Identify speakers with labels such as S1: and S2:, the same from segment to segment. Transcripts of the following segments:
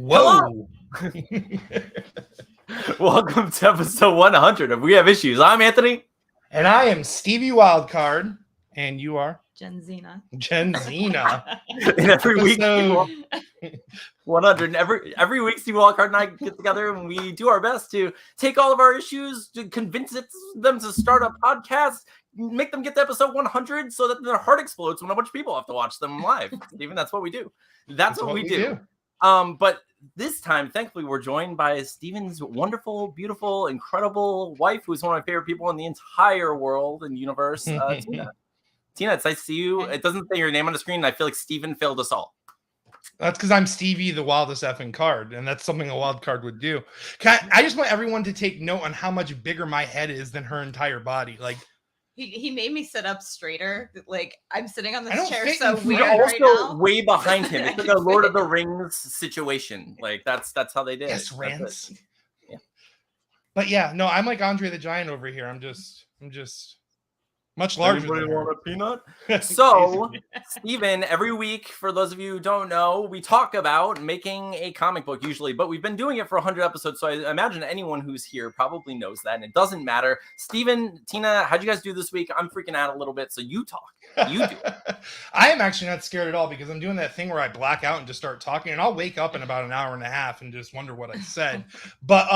S1: Whoa.
S2: Welcome to episode 100 of We Have Issues. I'm Anthony.
S1: And I am Stevie Wildcard. And you are?
S3: Jen Zena.
S2: And every week, 100. Every week, Stevie Wildcard and I get together and we do our best to take all of our issues, to convince them to start a podcast, make them get to episode 100 so that their heart explodes when a bunch of people have to watch them live. Even that's what we do. That's what we do. But this time, thankfully, we're joined by Steven's wonderful, beautiful, incredible wife, who's one of my favorite people in the entire world and universe, Tina. Tina, it's nice to see you. It doesn't say your name on the screen, and I feel like Steven failed us all.
S1: That's because I'm Stevie, the wildest effing card, and that's something a wild card would do. I just want everyone to take note on how much bigger my head is than her entire body. Like,
S3: he made me sit up straighter. Like, I'm sitting on this chair so weird
S2: You're also
S3: right now.
S2: way behind him. It's like a Lord of the Rings situation. Like, that's how they did it.
S1: Yes, Rance.
S2: Yeah.
S1: But yeah, no, I'm like Andre the Giant over here. I'm just much larger than her.
S2: Want a peanut? So, Steven, every week, for those of you who don't know, we talk about making a comic book usually, but we've been doing it for 100 episodes, so I imagine anyone who's here probably knows that, and it doesn't matter. Steven, Tina, how'd you guys do this week? I'm freaking out a little bit, so you talk. You do it.
S1: I am actually not scared at all because I'm doing that thing where I black out and just start talking, and I'll wake up in about an hour and a half and just wonder what I said. But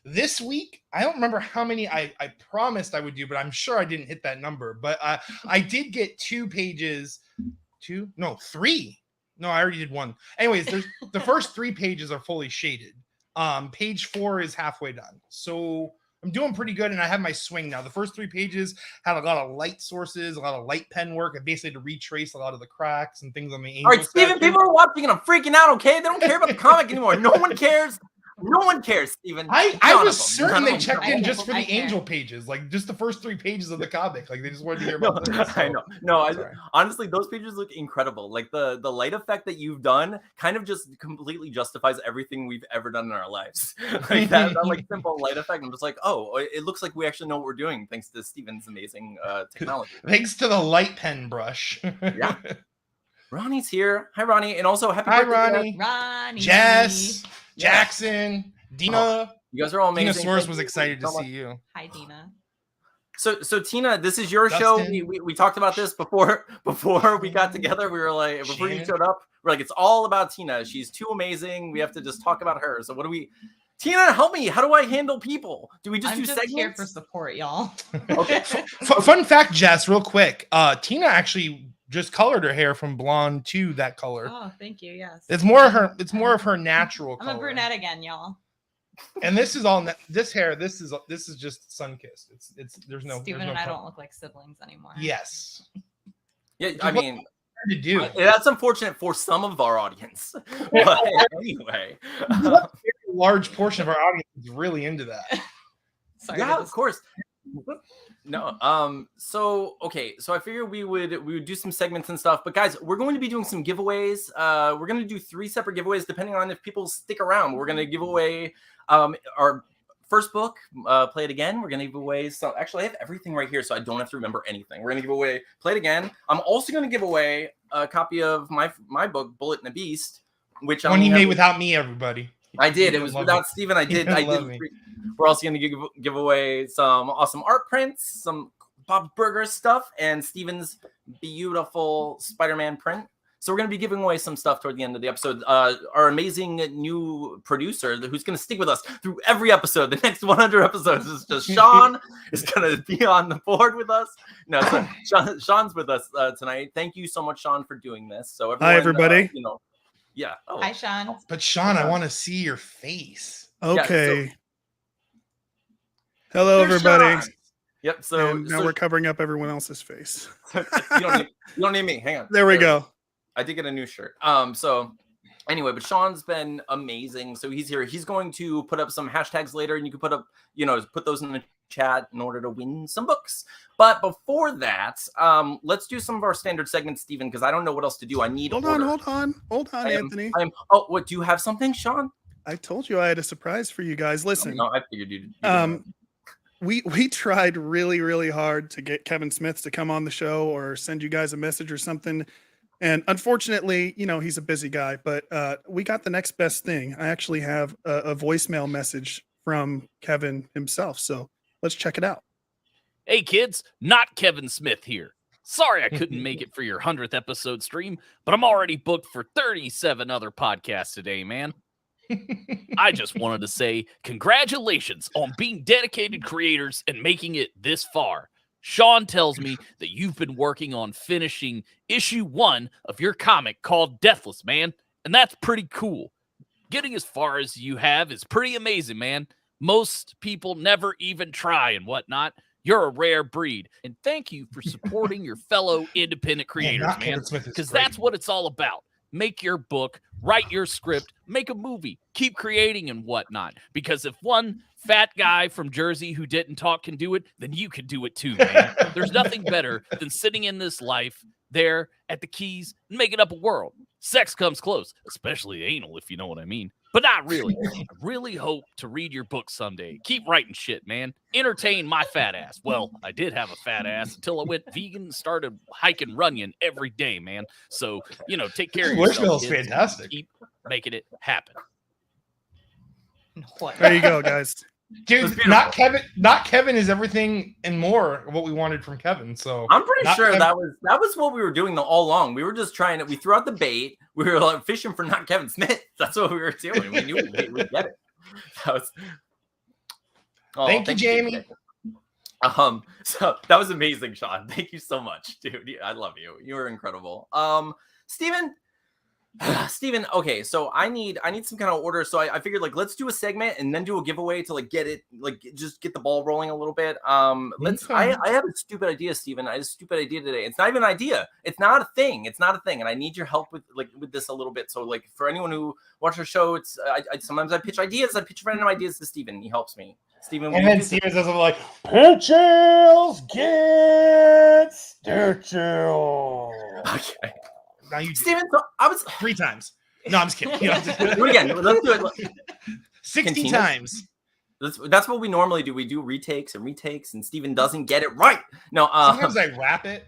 S1: this week, I don't remember how many I promised I would do, but I'm sure I didn't hit that number. But I did get 2 pages. 3. No, I already did 1. Anyways, the first 3 pages are fully shaded. Page 4 is halfway done. So I'm doing pretty good, and I have my swing now. The first 3 pages had a lot of light sources, a lot of light pen work. I basically had to retrace a lot of the cracks and things on the angel.
S2: All right, Steven, people are watching and I'm freaking out, okay? They don't care about the comic anymore. No one cares. No one cares, Steven.
S1: I was certain they checked in just for the angel pages, like just the first 3 pages of the comic. Like they just wanted to hear about this. So.
S2: I know. No, honestly, those pages look incredible. Like the light effect that you've done kind of just completely justifies everything we've ever done in our lives. Like that like simple light effect. I'm just like, oh, it looks like we actually know what we're doing thanks to Steven's amazing technology.
S1: Thanks to the light pen brush.
S2: Yeah. Ronnie's here. Hi, Ronnie. And also happy
S1: birthday.
S3: Ronnie.
S1: Jess. Jackson, Dina.
S2: You guys are all amazing.
S1: Dina Source was excited to see you.
S3: Hi, Dina.
S2: So Tina, this is your show. We talked about this before we got together. We were like, before you showed up, we're like, it's all about Tina. She's too amazing. We have to just talk about her. So what do we? Tina, help me. How do I handle people? Do we just do segments?
S3: I'm here for support, y'all.
S2: Okay.
S1: Fun fact, Jess, real quick. Tina actually just colored her hair from blonde to that color.
S3: Oh, thank you. Yes.
S1: It's more of her natural color.
S3: I'm a brunette again, y'all.
S1: And this is all this hair. This is just sun-kissed. It's there's no
S3: Steven and I don't look like siblings anymore.
S1: Yes.
S2: Yeah, I mean,
S1: to do.
S2: That's unfortunate for some of our audience. But anyway,
S1: a large portion of our audience is really into that.
S3: Sorry,
S2: yeah, of course. No. So I figured we would do some segments and stuff, but guys, we're going to be doing some giveaways. We're going to do 3 separate giveaways depending on if people stick around. We're going to give away our first book, Play It Again. We're going to give away actually I have everything right here so I don't have to remember anything. We're going to give away Play It Again. I'm also going to give away a copy of my book, Bullet and the Beast, which
S1: he made without me, everybody.
S2: I did. It was without Steven. I did. We're also going to give away some awesome art prints, some Bob Burger stuff, and Steven's beautiful Spider-Man print. So we're going to be giving away some stuff toward the end of the episode. Our amazing new producer who's going to stick with us through every episode. The next 100 episodes is just Sean is going to be on the board with us. No, so Sean's with us tonight. Thank you so much, Sean, for doing this. So everyone,
S4: hi, everybody.
S2: Yeah. Oh.
S3: Hi, Sean.
S1: But Sean, I want to see your face.
S4: Okay. Yeah, hello, everybody.
S2: Sean. Yep. So
S4: now we're covering up everyone else's face.
S2: you don't need me. Hang on.
S4: There we go.
S2: I did get a new shirt. So anyway, but Sean's been amazing. So he's here. He's going to put up some hashtags later, and you can put those in the chat in order to win some books. But before that, let's do some of our standard segments, Steven, because I don't know what else to do. I need
S4: hold on, Anthony.
S2: What do you have something, Sean?
S4: I told you I had a surprise for you guys. Listen.
S2: No, I figured you'd
S4: we tried really, really hard to get Kevin Smith to come on the show or send you guys a message or something. And unfortunately, he's a busy guy, but we got the next best thing. I actually have a voicemail message from Kevin himself. So let's check it out.
S5: Hey kids, not Kevin Smith here. Sorry I couldn't make it for your 100th episode stream, but I'm already booked for 37 other podcasts today, man. I just wanted to say congratulations on being dedicated creators and making it this far. Sean tells me that you've been working on finishing issue 1 of your comic called Deathless, man, and that's pretty cool. Getting as far as you have is pretty amazing, man. Most people never even try and whatnot. You're a rare breed, and thank you for supporting your fellow independent creators, man, because that's what it's all about. Make your book, write your script, make a movie, keep creating and whatnot, because if one fat guy from Jersey who didn't talk can do it, then you can do it too, man. There's nothing better than sitting in this life there at the keys and making up a world. Sex comes close, especially anal, if you know what I mean. But not really. I really hope to read your book someday. Keep writing shit, man. Entertain my fat ass. Well, I did have a fat ass until I went vegan and started hiking Runyon every day, man. So, take care of yourself.
S1: Voicemail's fantastic.
S5: Keep making it happen.
S3: What?
S4: There you go, guys.
S1: Dude, not Kevin is everything and more what we wanted from Kevin. So
S2: I'm pretty sure
S1: Kevin.
S2: that was what we were doing all along. We were just trying to. We threw out the bait. We were like fishing for not Kevin Smith. That's what we were doing. We knew we'd get it. That was. Oh,
S1: thank you, Jamie.
S2: So that was amazing, Sean. Thank you so much, dude. I love you. You were incredible. Steven, okay, so I need some kind of order. So I figured let's do a segment and then do a giveaway to get it, just get the ball rolling a little bit. I have a stupid idea, Steven. I had a stupid idea today. It's not even an idea. It's not a thing. And I need your help with this a little bit. So for anyone who watches our show, it's sometimes I pitch ideas. I pitch random ideas to Steven. He helps me. Steven,
S1: and then Steven says something like, "Pitches gets Sturchill."
S2: Okay.
S1: Now you
S2: Steven, so I was
S1: 3 times. No, I'm just kidding.
S2: do it again. Let's do it.
S1: 60
S2: Continue.
S1: times.
S2: That's what we normally do. We do retakes, and Steven doesn't get it right. No,
S1: sometimes I rap it.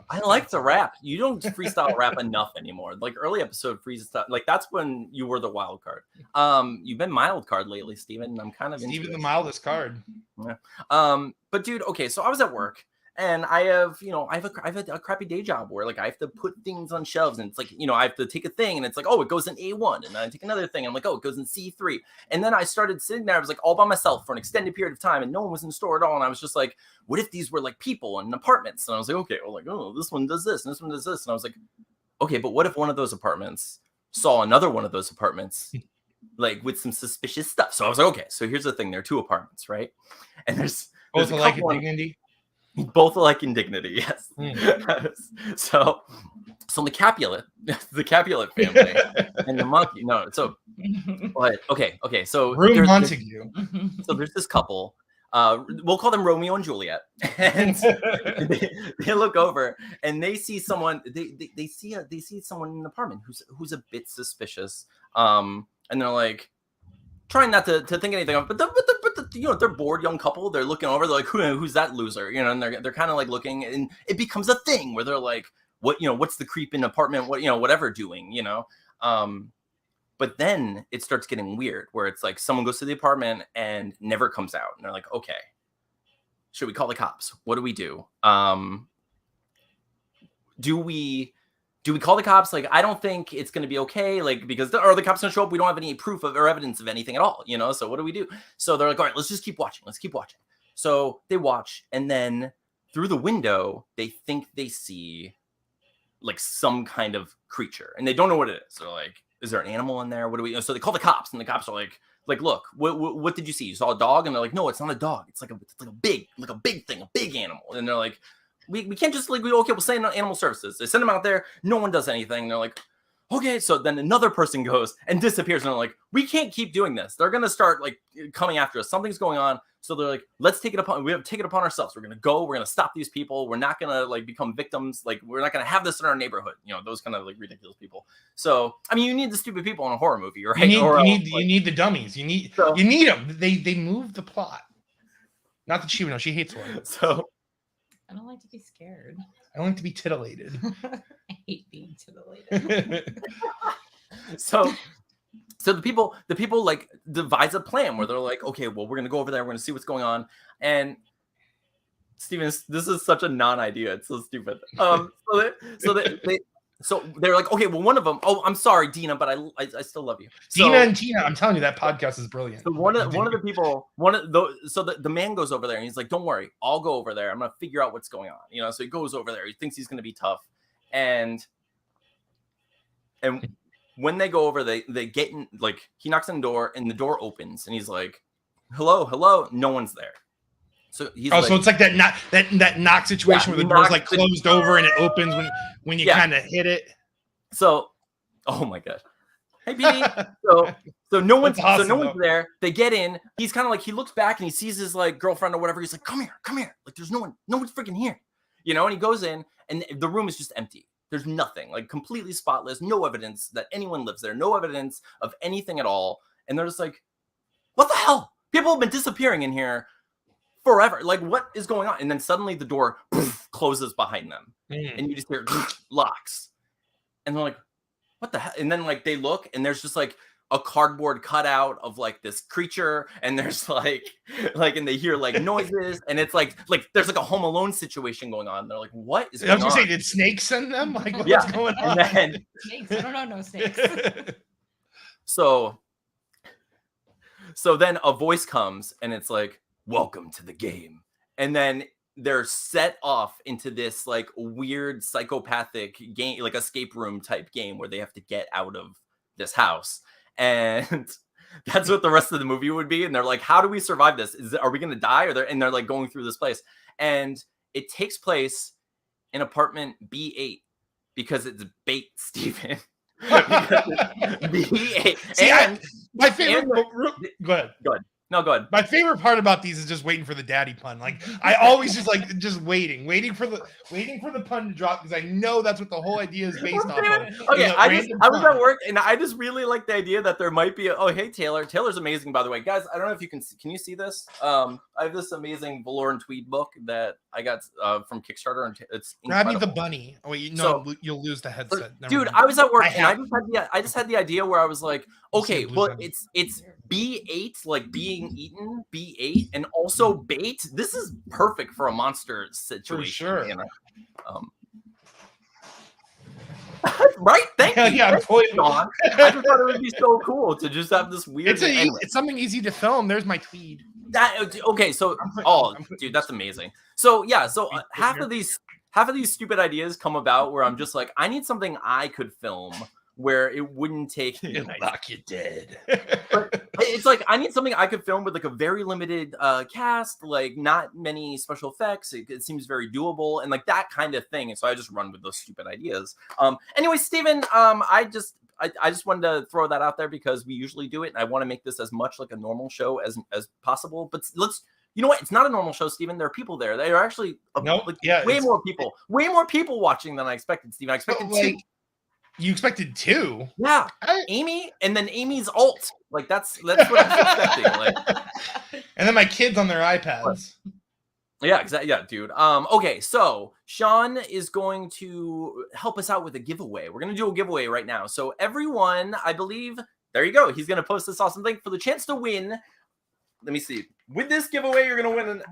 S2: I like to rap. You don't freestyle rap enough anymore. Early episode freestyle, that's when you were the wild card. You've been mild card lately, Steven. I'm kind of
S1: Steven the mildest card.
S2: Yeah. But dude, okay, so I was at work. And I have a crappy day job where I have to put things on shelves, and it's I have to take a thing and it's it goes in A1, and then I take another thing and I'm it goes in C3. And then I started sitting there, I was all by myself for an extended period of time, and no one was in the store at all. And I was just what if these were people in apartments? And I was okay, well, this one does this and this one does this. And I was okay, but what if one of those apartments saw another one of those apartments with some suspicious stuff? So I was okay, so here's the thing, there are 2 apartments, right? And there's
S1: both alike in dignity.
S2: Both alike in dignity, yes. So the Capulet family and the monkey. No, so but okay. So
S1: Rue Montague.
S2: So there's this couple. We'll call them Romeo and Juliet, and they look over and they see someone. They see someone in the apartment who's a bit suspicious. And they're trying not to think anything of, but they're bored young couple. They're looking over. They're who's that loser? And they're kind of looking, and it becomes a thing where they're what's the creep in apartment? Whatever doing, But then it starts getting weird, where it's someone goes to the apartment and never comes out, and they're okay, should we call the cops? What do we do? Do we call the cops? I don't think it's going to be okay. Because the cops don't show up. We don't have any proof of or evidence of anything at all, So what do we do? So they're all right, let's just keep watching. So they watch. And then through the window, they think they see some kind of creature, and they don't know what it is. They're is there an animal in there? What do we, so they call the cops, and the cops are look, what did you see? You saw a dog? And they're no, it's not a dog. It's a big thing, a big animal. And they're we can't just okay, we'll send animal services. They send them out there. No one does anything. They're okay. So then another person goes and disappears. And they're we can't keep doing this. They're going to start coming after us. Something's going on. So they're let's take it upon. We have to take it upon ourselves. We're going to go. We're going to stop these people. We're not going to become victims. We're not going to have this in our neighborhood. Those kind of ridiculous people. So, I mean, you need the stupid people in a horror movie, right?
S1: You need the dummies. You need them. They move the plot. Not that she hates horror.
S2: So.
S3: I don't like to be scared.
S1: I like to be titillated.
S3: I hate being titillated.
S2: So the people like devise a plan where they're like, okay, well, we're gonna go over there, we're gonna see what's going on. And Steven, this is such a non-idea. It's so stupid. So they're like, okay, well, one of them. Oh, I'm sorry, Dina, but I still love you.
S1: Dina and Tina, I'm telling you, that podcast is brilliant.
S2: So the man goes over there and he's like, don't worry, I'll go over there. I'm gonna figure out what's going on. So he goes over there. He thinks he's gonna be tough, and when they go over, they get in. Like, he knocks on the door and the door opens and he's like, hello. No one's there. So he's
S1: so it's like that knock situation where the door's like closed over and it opens when you kind of hit it.
S2: So, oh my gosh. Hey, BD. so no one's there. They get in. He's kind of like, he looks back and he sees his like girlfriend or whatever. He's like, come here. Like, there's no one's freaking here. And he goes in and the room is just empty. There's nothing, like completely spotless, no evidence that anyone lives there, no evidence of anything at all. And they're just like, what the hell? People have been disappearing in here forever. Like, what is going on? And then suddenly the door closes behind them. And you just hear locks. And they're like, what the hell? And then like they look and there's just like a cardboard cutout of like this creature, and there's like and they hear like noises, and it's like there's like a Home Alone situation going on. They're like, what is going on? I was gonna say,
S1: did snakes send them? Like, what's going on?
S2: And then,
S3: snakes. I don't know, no snakes.
S2: So then a voice comes and it's like, welcome to the game. And then they're set off into this like weird psychopathic game, like escape room type game where they have to get out of this house. And that's what the rest of the movie would be. And they're like, how do we survive this? Are we going to die? And they're like going through this place. And it takes place in apartment B8 because it's bait, Steven. B8.
S1: See, my favorite. Go ahead.
S2: No, go ahead.
S1: My favorite part about these is just waiting for the daddy pun. Like, I always just waiting for the pun to drop, because I know that's what the whole idea is based off of.
S2: Okay, I was at work and I just really like the idea that there might be hey, Taylor's amazing, by the way, guys. I don't know if you can see this. I have this amazing velour and tweed book that I got from Kickstarter, and it's
S1: grab me the bunny. Oh wait, no, you'll lose the headset.
S2: Dude, I was at work and I just had the idea where I was like, okay, well, it's B8, like being eaten, B8, and also bait. This is perfect for a monster situation.
S1: For sure.
S2: Right? Thank you.
S1: Yeah,
S2: Sean. I just thought it would be so cool to just have this weird.
S1: It's something easy to film. There's my tweed.
S2: Okay, so dude, that's amazing. So yeah, half of these stupid ideas come about where I'm just like, I need something I could film where it wouldn't take
S1: knock you dead.
S2: But it's like, I need something I could film with like a very limited cast, like not many special effects. It seems very doable and like that kind of thing. And so I just run with those stupid ideas. Anyway, Steven, I just wanted to throw that out there because we usually do it, and I want to make this as much like a normal show as possible. But you know what? It's not a normal show, Steven. There are people there. They are actually way more people watching than I expected, Steven. I expected two.
S1: You expected two?
S2: Yeah, Amy, and then Amy's alt. Like that's what I was expecting. Like,
S1: and then my kids on their iPads.
S2: Yeah, exactly. Yeah, dude. Okay, so Sean is going to help us out with a giveaway. We're gonna do a giveaway right now. So everyone, I believe, there you go. He's gonna post this awesome thing for the chance to win. Let me see. With this giveaway, you're gonna win an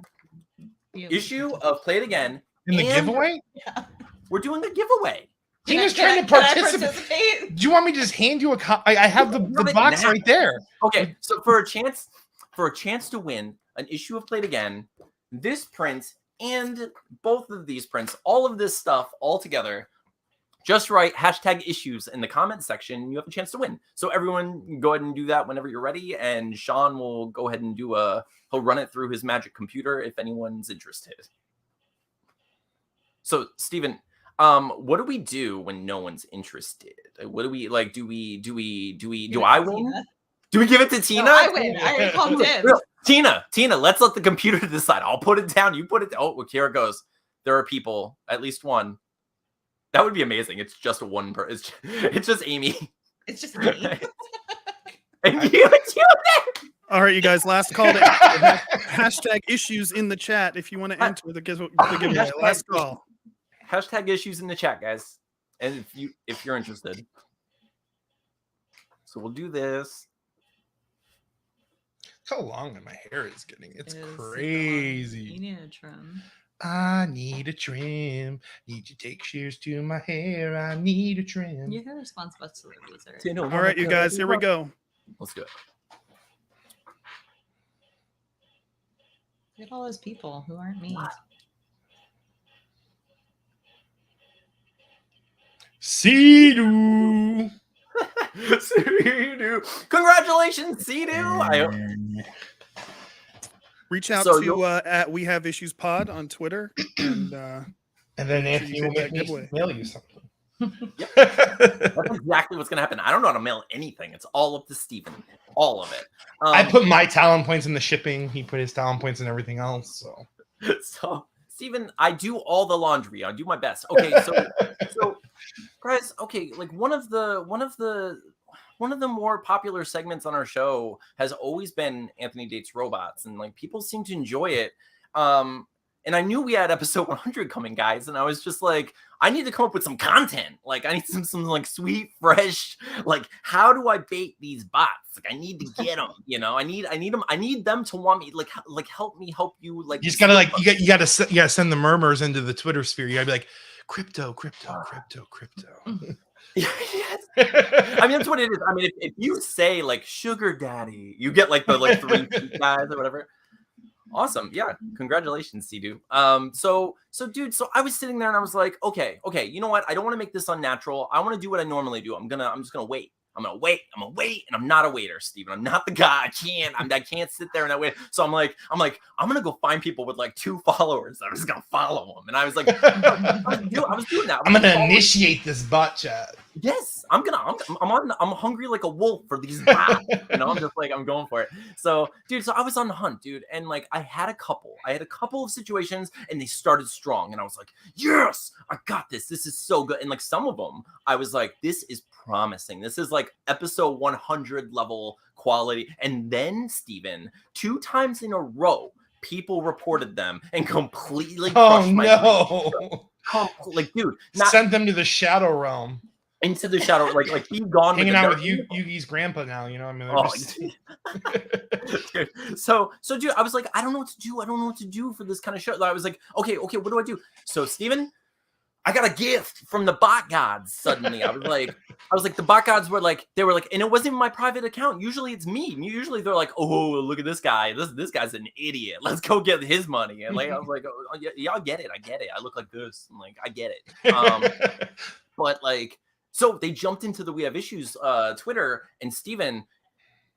S2: issue of Play It Again.
S1: In the giveaway?
S3: Yeah.
S2: We're doing a giveaway.
S1: Tina's trying to participate. Do you want me to just hand you I have the box right there.
S2: Okay, so for a chance to win an issue of Play It Again, this print and both of these prints, all of this stuff all together, just write #issues in the comment section, and you have a chance to win. So everyone go ahead and do that whenever you're ready, and Sean will go ahead and he'll run it through his magic computer if anyone's interested. So Steven, what do we do when no one's interested? What do we like? Do I win? Do we give it to Tina?
S3: No, I win. I already called in.
S2: Tina, let's let the computer decide. I'll put it down. You put it. Oh, well, here it goes. There are people, at least one. That would be amazing. It's just one person. It's just Amy.
S3: It's just me.
S2: And you.
S4: All right, you guys. Last call to #issues in the chat if you want to enter the giveaway. Last call.
S2: #issues in the chat, guys. and if you're interested. So we'll do this.
S1: How long my hair is getting. It's
S3: It is super long.
S1: crazy.
S3: You need a trim.
S1: I need a trim. Need to take shears to my hair. I need a trim.
S3: Your hair responds best to the razor.
S4: All right, you guys, here we go.
S2: Let's do it.
S3: Look at all those people who aren't me.
S1: See-doo.
S2: Sea-Doo. Congratulations, Sea-Doo.
S4: Reach out
S2: So
S4: to at We Have Issues Pod on Twitter, and
S1: then
S4: sure
S1: Anthony
S4: you
S1: will
S4: hit
S1: make
S4: that
S1: me
S4: giveaway.
S1: mail you something.
S2: Yep. That's exactly what's gonna happen. I don't know how to mail anything. It's all up to Steven. All of it.
S1: I put my talent points in the shipping. He put his talent points in everything else.
S2: So Steven, I do all the laundry. I do my best. Okay, so guys, okay, like one of the more popular segments on our show has always been Anthony Dates Robots, and like people seem to enjoy it. And I knew we had episode 100 coming, guys, and I was just like, I need to come up with some content. Like, I need some like sweet, fresh. Like, how do I bait these bots? Like, I need to get them. You know, I need them. I need them to want me. Like help me help you. Like,
S1: You just gotta like you gotta send the murmurs into the Twitter sphere. You gotta be like crypto.
S2: Yes. I mean, that's what it is. I mean, if you say like sugar daddy, you get like the like 3 guys or whatever. Awesome. Yeah. Congratulations, Sea-Doo. So dude, so I was sitting there and I was like, okay, you know what? I don't want to make this unnatural. I want to do what I normally do. I'm just gonna wait. I'm gonna wait, and I'm not a waiter, Steven. I'm not the guy. I can't sit there and I wait. So I'm like, I'm gonna go find people with like 2 followers. I'm just gonna follow them. And I was like, I was doing that.
S1: I'm gonna initiate this bot chat.
S2: Yes, I'm hungry like a wolf for these bots. You know, I'm just like, I'm going for it. So, dude, so I was on the hunt, dude, and like I had a couple of situations, and they started strong, and I was like, yes, I got this. This is so good. And like some of them, I was like, this is promising. This is like episode 100 level quality. And then, Steven, 2 times in a row, people reported them and completely crushed my dream. Like, dude,
S1: sent them to the shadow realm.
S2: Into the shadow, like be gone.
S1: Hanging out with Yugi's grandpa now, you know. I mean,
S2: dude. So, dude, I was like, I don't know what to do. I don't know what to do for this kind of show. I was like, okay, what do I do? So, Steven, I got a gift from the bot gods. Suddenly, I was like, the bot gods were like, they were like, and it wasn't even my private account. Usually, it's me. Usually, they're like, oh, look at this guy. This guy's an idiot. Let's go get his money. And like, I was like, oh, yeah, I get it. I look like this. I'm like, I get it. But like. So they jumped into the We Have Issues Twitter, and Steven,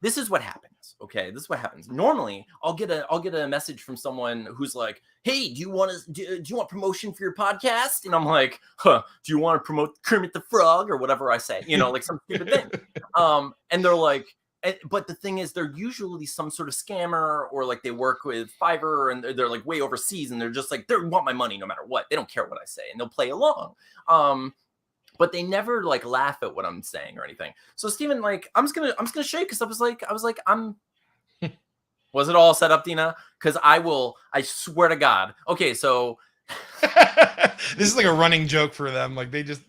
S2: this is what happens. Okay, this is what happens. Normally, I'll get a message from someone who's like, "Hey, do you want promotion for your podcast?" And I'm like, "Huh? Do you want to promote Kermit the Frog or whatever I say? You know, like some stupid thing." And they're like, but the thing is, they're usually some sort of scammer, or like they work with Fiverr, and they're like way overseas, and they're just like, they want my money no matter what. They don't care what I say, and they'll play along. But they never like laugh at what I'm saying or anything. So Steven, like, I'm just gonna show you, because I was like, was it all set up, Dina? Because I swear to God. Okay, so
S1: this is like a running joke for them. Like they just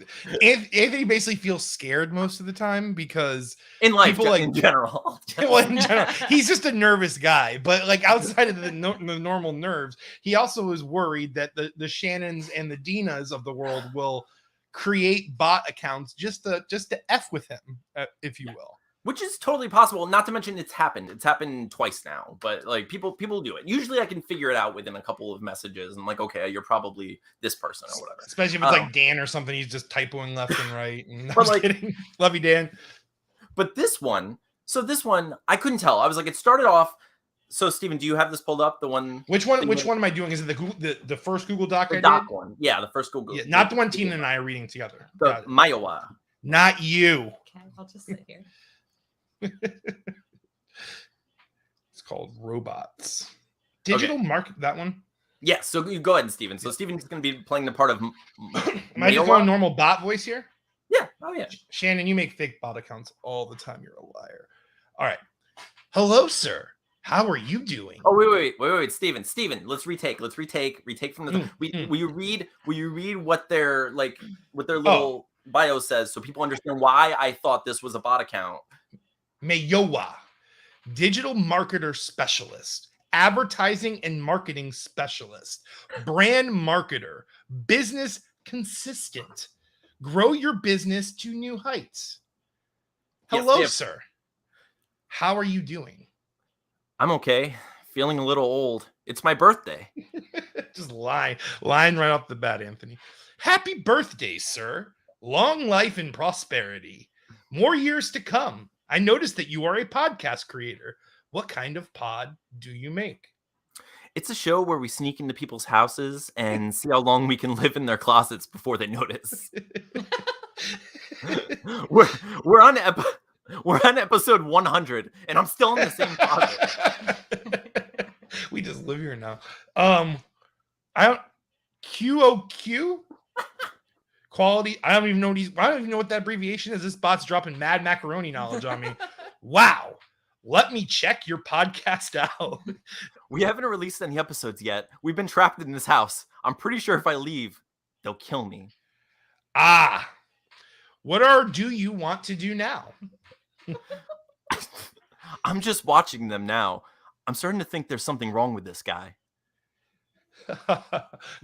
S1: Anthony basically feels scared most of the time because
S2: in life,
S1: people, like
S2: in general.
S1: Well, in general, he's just a nervous guy. But like outside of the normal nerves, he also is worried that the Shannons and the Dinas of the world will create bot accounts just to F with him, if you will.
S2: Which is totally possible. Not to mention it's happened twice now. But like people do it. Usually I can figure it out within a couple of messages. I'm like, okay, you're probably this person or whatever.
S1: Especially if it's like Dan or something, he's just typoing left and right. And
S2: but like,
S1: kidding. Love you, Dan.
S2: But this one, I couldn't tell. I was like, it started off. So, Steven, do you have this pulled up? The one.
S1: Which one am I doing? Is it the first Google Doc
S2: the
S1: I
S2: doc
S1: did?
S2: One. Yeah, the first Google.
S1: Yeah, not the one Tina and I are reading together.
S2: The Mayowa.
S1: Not you.
S3: Okay, I'll just sit here.
S1: It's called Robots. Digital market, that one?
S2: Yeah, so you go ahead, Steven. So Steven's going to be playing the part of
S1: Am I just going normal bot voice here?
S2: Yeah. Oh, yeah.
S1: Shannon, you make fake bot accounts all the time. You're a liar. All right. Hello, sir. How are you doing?
S2: Oh, wait, Steven, let's retake from the will you read what their little bio says, so people understand why I thought this was a bot account.
S1: Mayowa, digital marketer specialist, advertising and marketing specialist, brand marketer, business consistent. Grow your business to new heights. Hello,
S2: Yes,
S1: sir. How are you doing?
S2: I'm okay. Feeling a little old. It's my birthday.
S1: Just lying right off the bat, Anthony. Happy birthday, sir. Long life and prosperity. More years to come. I noticed that you are a podcast creator. What kind of pod do you make?
S2: It's a show where we sneak into people's houses and see how long we can live in their closets before they notice. we're on episode 100, and I'm still in the same closet.
S1: We just live here now. I don't QOQ quality. I don't even know what that abbreviation is. This bot's dropping mad macaroni knowledge on me. Wow. Let me check your podcast out.
S2: We haven't released any episodes yet. We've been trapped in this house. I'm pretty sure if I leave, they'll kill me.
S1: What do you want to do now?
S2: I'm just watching them now. I'm starting to think there's something wrong with this guy.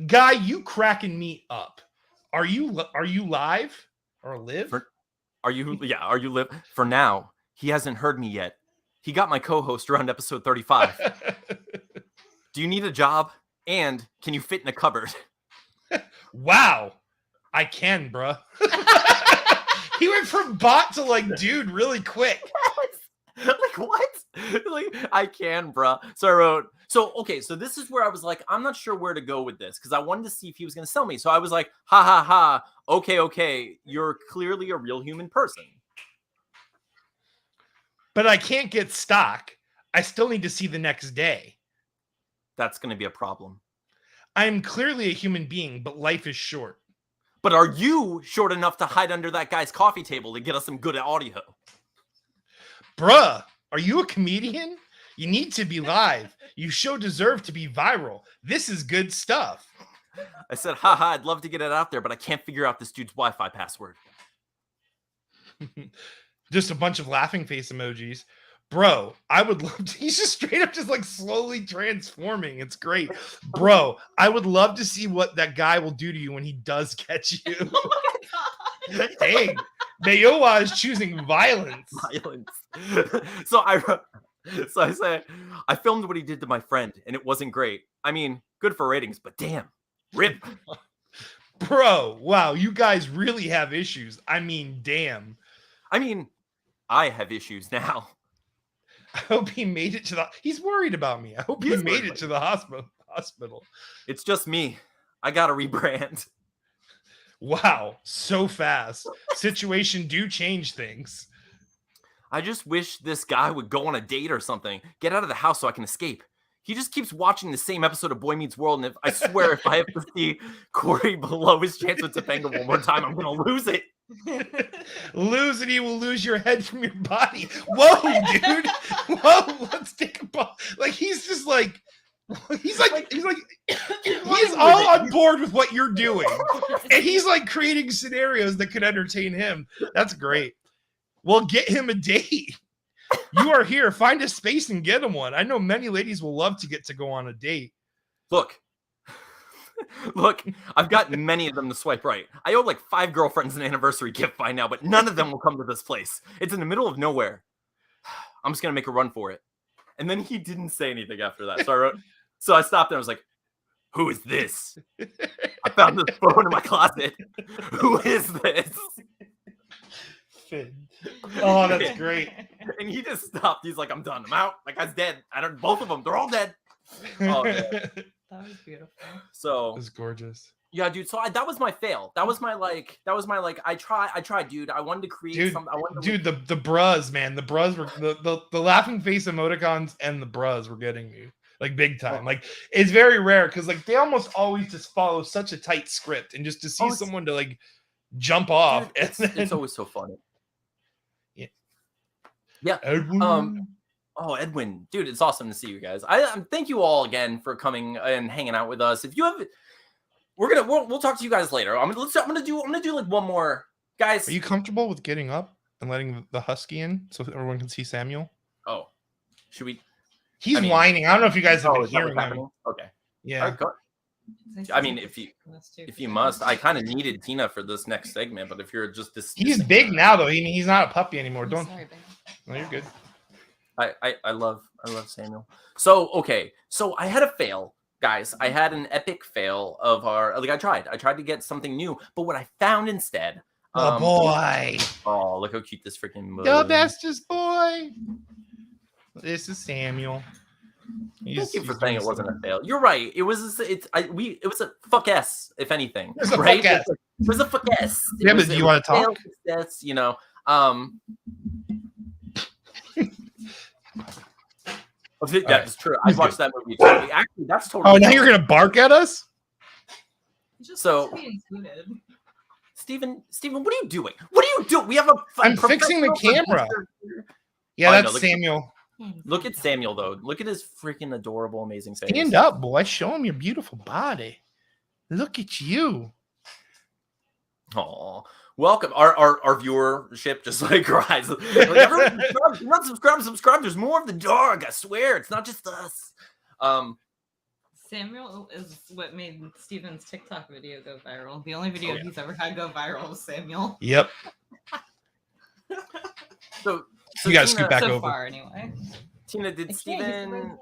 S1: Guy, you cracking me up. Are you live or live?
S2: Are you live? For now, he hasn't heard me yet. He got my co-host around episode 35. Do you need a job? And can you fit in a cupboard?
S1: Wow. I can, bruh. He went from bot to like dude really quick.
S2: Like what? Like I can, bruh. So I wrote, so this is where I was like, I'm not sure where to go with this because I wanted to see if he was going to sell me. So I was like, ha ha ha. Okay. You're clearly a real human person.
S1: But I can't get stock. I still need to see the next day.
S2: That's going to be a problem.
S1: I am clearly a human being, but life is short.
S2: But are you short enough to hide under that guy's coffee table to get us some good audio?
S1: Bruh, are you a comedian? You need to be live. You show deserve to be viral. This is good stuff.
S2: I said, haha, I'd love to get it out there, but I can't figure out this dude's Wi-Fi password.
S1: Just a bunch of laughing face emojis. Bro, I would love to. He's just straight up just like slowly transforming. It's great. Bro, I would love to see what that guy will do to you when he does catch you.
S3: Oh my god.
S1: Dang. Mayowa is choosing violence.
S2: So I say, I filmed what he did to my friend, and it wasn't great. I mean, good for ratings, but damn, rip.
S1: Bro, wow, you guys really have issues. I mean, damn.
S2: I mean, I have issues now.
S1: I hope he made it to the... He's worried about me. I hope he made it to the hospital.
S2: It's just me. I got to rebrand.
S1: Wow, so fast. Situation do change things.
S2: I just wish this guy would go on a date or something. Get out of the house so I can escape. He just keeps watching the same episode of Boy Meets World, and I swear if I have to see Corey below his chance with Topanga one more time, I'm going to lose it.
S1: Lose it, you will lose your head from your body. Whoa, dude. Whoa, let's take a pause. Like, he's just like... He's all on board with what you're doing. And he's like creating scenarios that could entertain him. That's great. Well, get him a date. You are here. Find a space and get him one. I know many ladies will love to get to go on a date.
S2: Look, I've got many of them to swipe right. I owe like 5 girlfriends an anniversary gift by now, but none of them will come to this place. It's in the middle of nowhere. I'm just going to make a run for it. And then he didn't say anything after that. So I stopped and I was like, who is this? I found this phone in my closet. Who is this?
S1: Finn. Oh, that's great.
S2: And he just stopped. He's like, I'm done. I'm out. That guy's dead. Both of them. They're all dead. Oh, yeah.
S3: That was beautiful.
S2: So
S1: it's gorgeous.
S2: Yeah, dude. So that was my fail. That was my I tried, dude. I wanted to create something.
S1: The bras, man. The bras were the laughing face emoticons and the bras were getting me. Like big time. Like it's very rare because like they almost always just follow such a tight script, and just to see someone to like jump off.
S2: Dude, it's always so funny. Yeah.
S1: Edwin.
S2: Edwin, dude, it's awesome to see you guys. I thank you all again for coming and hanging out with us. If you have, we'll talk to you guys later. I'm gonna do like one more Guys,
S1: Are you comfortable with getting up and letting the husky in so everyone can see Samuel?
S2: oh, should we?
S1: He's whining. I don't know if you guys have been
S2: is that what's
S1: hearing him.
S2: happening? Okay.
S1: Yeah.
S2: All right, go. I mean, if you must, I kind of needed Tina for this next segment, but if you're just this,
S1: He's big now though. He's not a puppy anymore.
S3: I'm
S1: Don't.
S3: sorry, babe.
S1: No, you're good.
S2: I love Samuel. So okay, so I had a fail, guys. I had an epic fail of our I tried to get something new, but what I found instead.
S1: Oh boy!
S2: Oh, look how cute this freaking movie.
S1: The bestest boy. This is Samuel.
S2: Thank you for saying it wasn't a fail. You're right. It was. It was a fuck s, if anything.
S1: It was a
S2: right?
S1: fuck s.
S2: It was a fuck s.
S1: Yeah, but do you want to talk?
S2: Yes, you know. That's true. I watched that movie too. Actually, that's totally.
S1: Oh, now you're gonna bark at us?
S2: So, Steven, what are you doing? What are you doing? We have a.
S1: I'm fixing the camera. Yeah, that's Samuel.
S2: Look at Samuel though. Look at his freaking adorable, amazing face.
S1: Stand up, boy. Show him your beautiful body. Look at you.
S2: Oh, welcome. Our viewership just like cries. Like, everyone subscribe. There's more of the dog. I swear, it's not just us.
S3: Samuel is what made Steven's TikTok video go viral. The only video he's ever had go viral was Samuel.
S1: Yep.
S2: So
S1: you gotta scoot back
S3: so
S1: over.
S3: Far, anyway.
S2: Tina, did Steven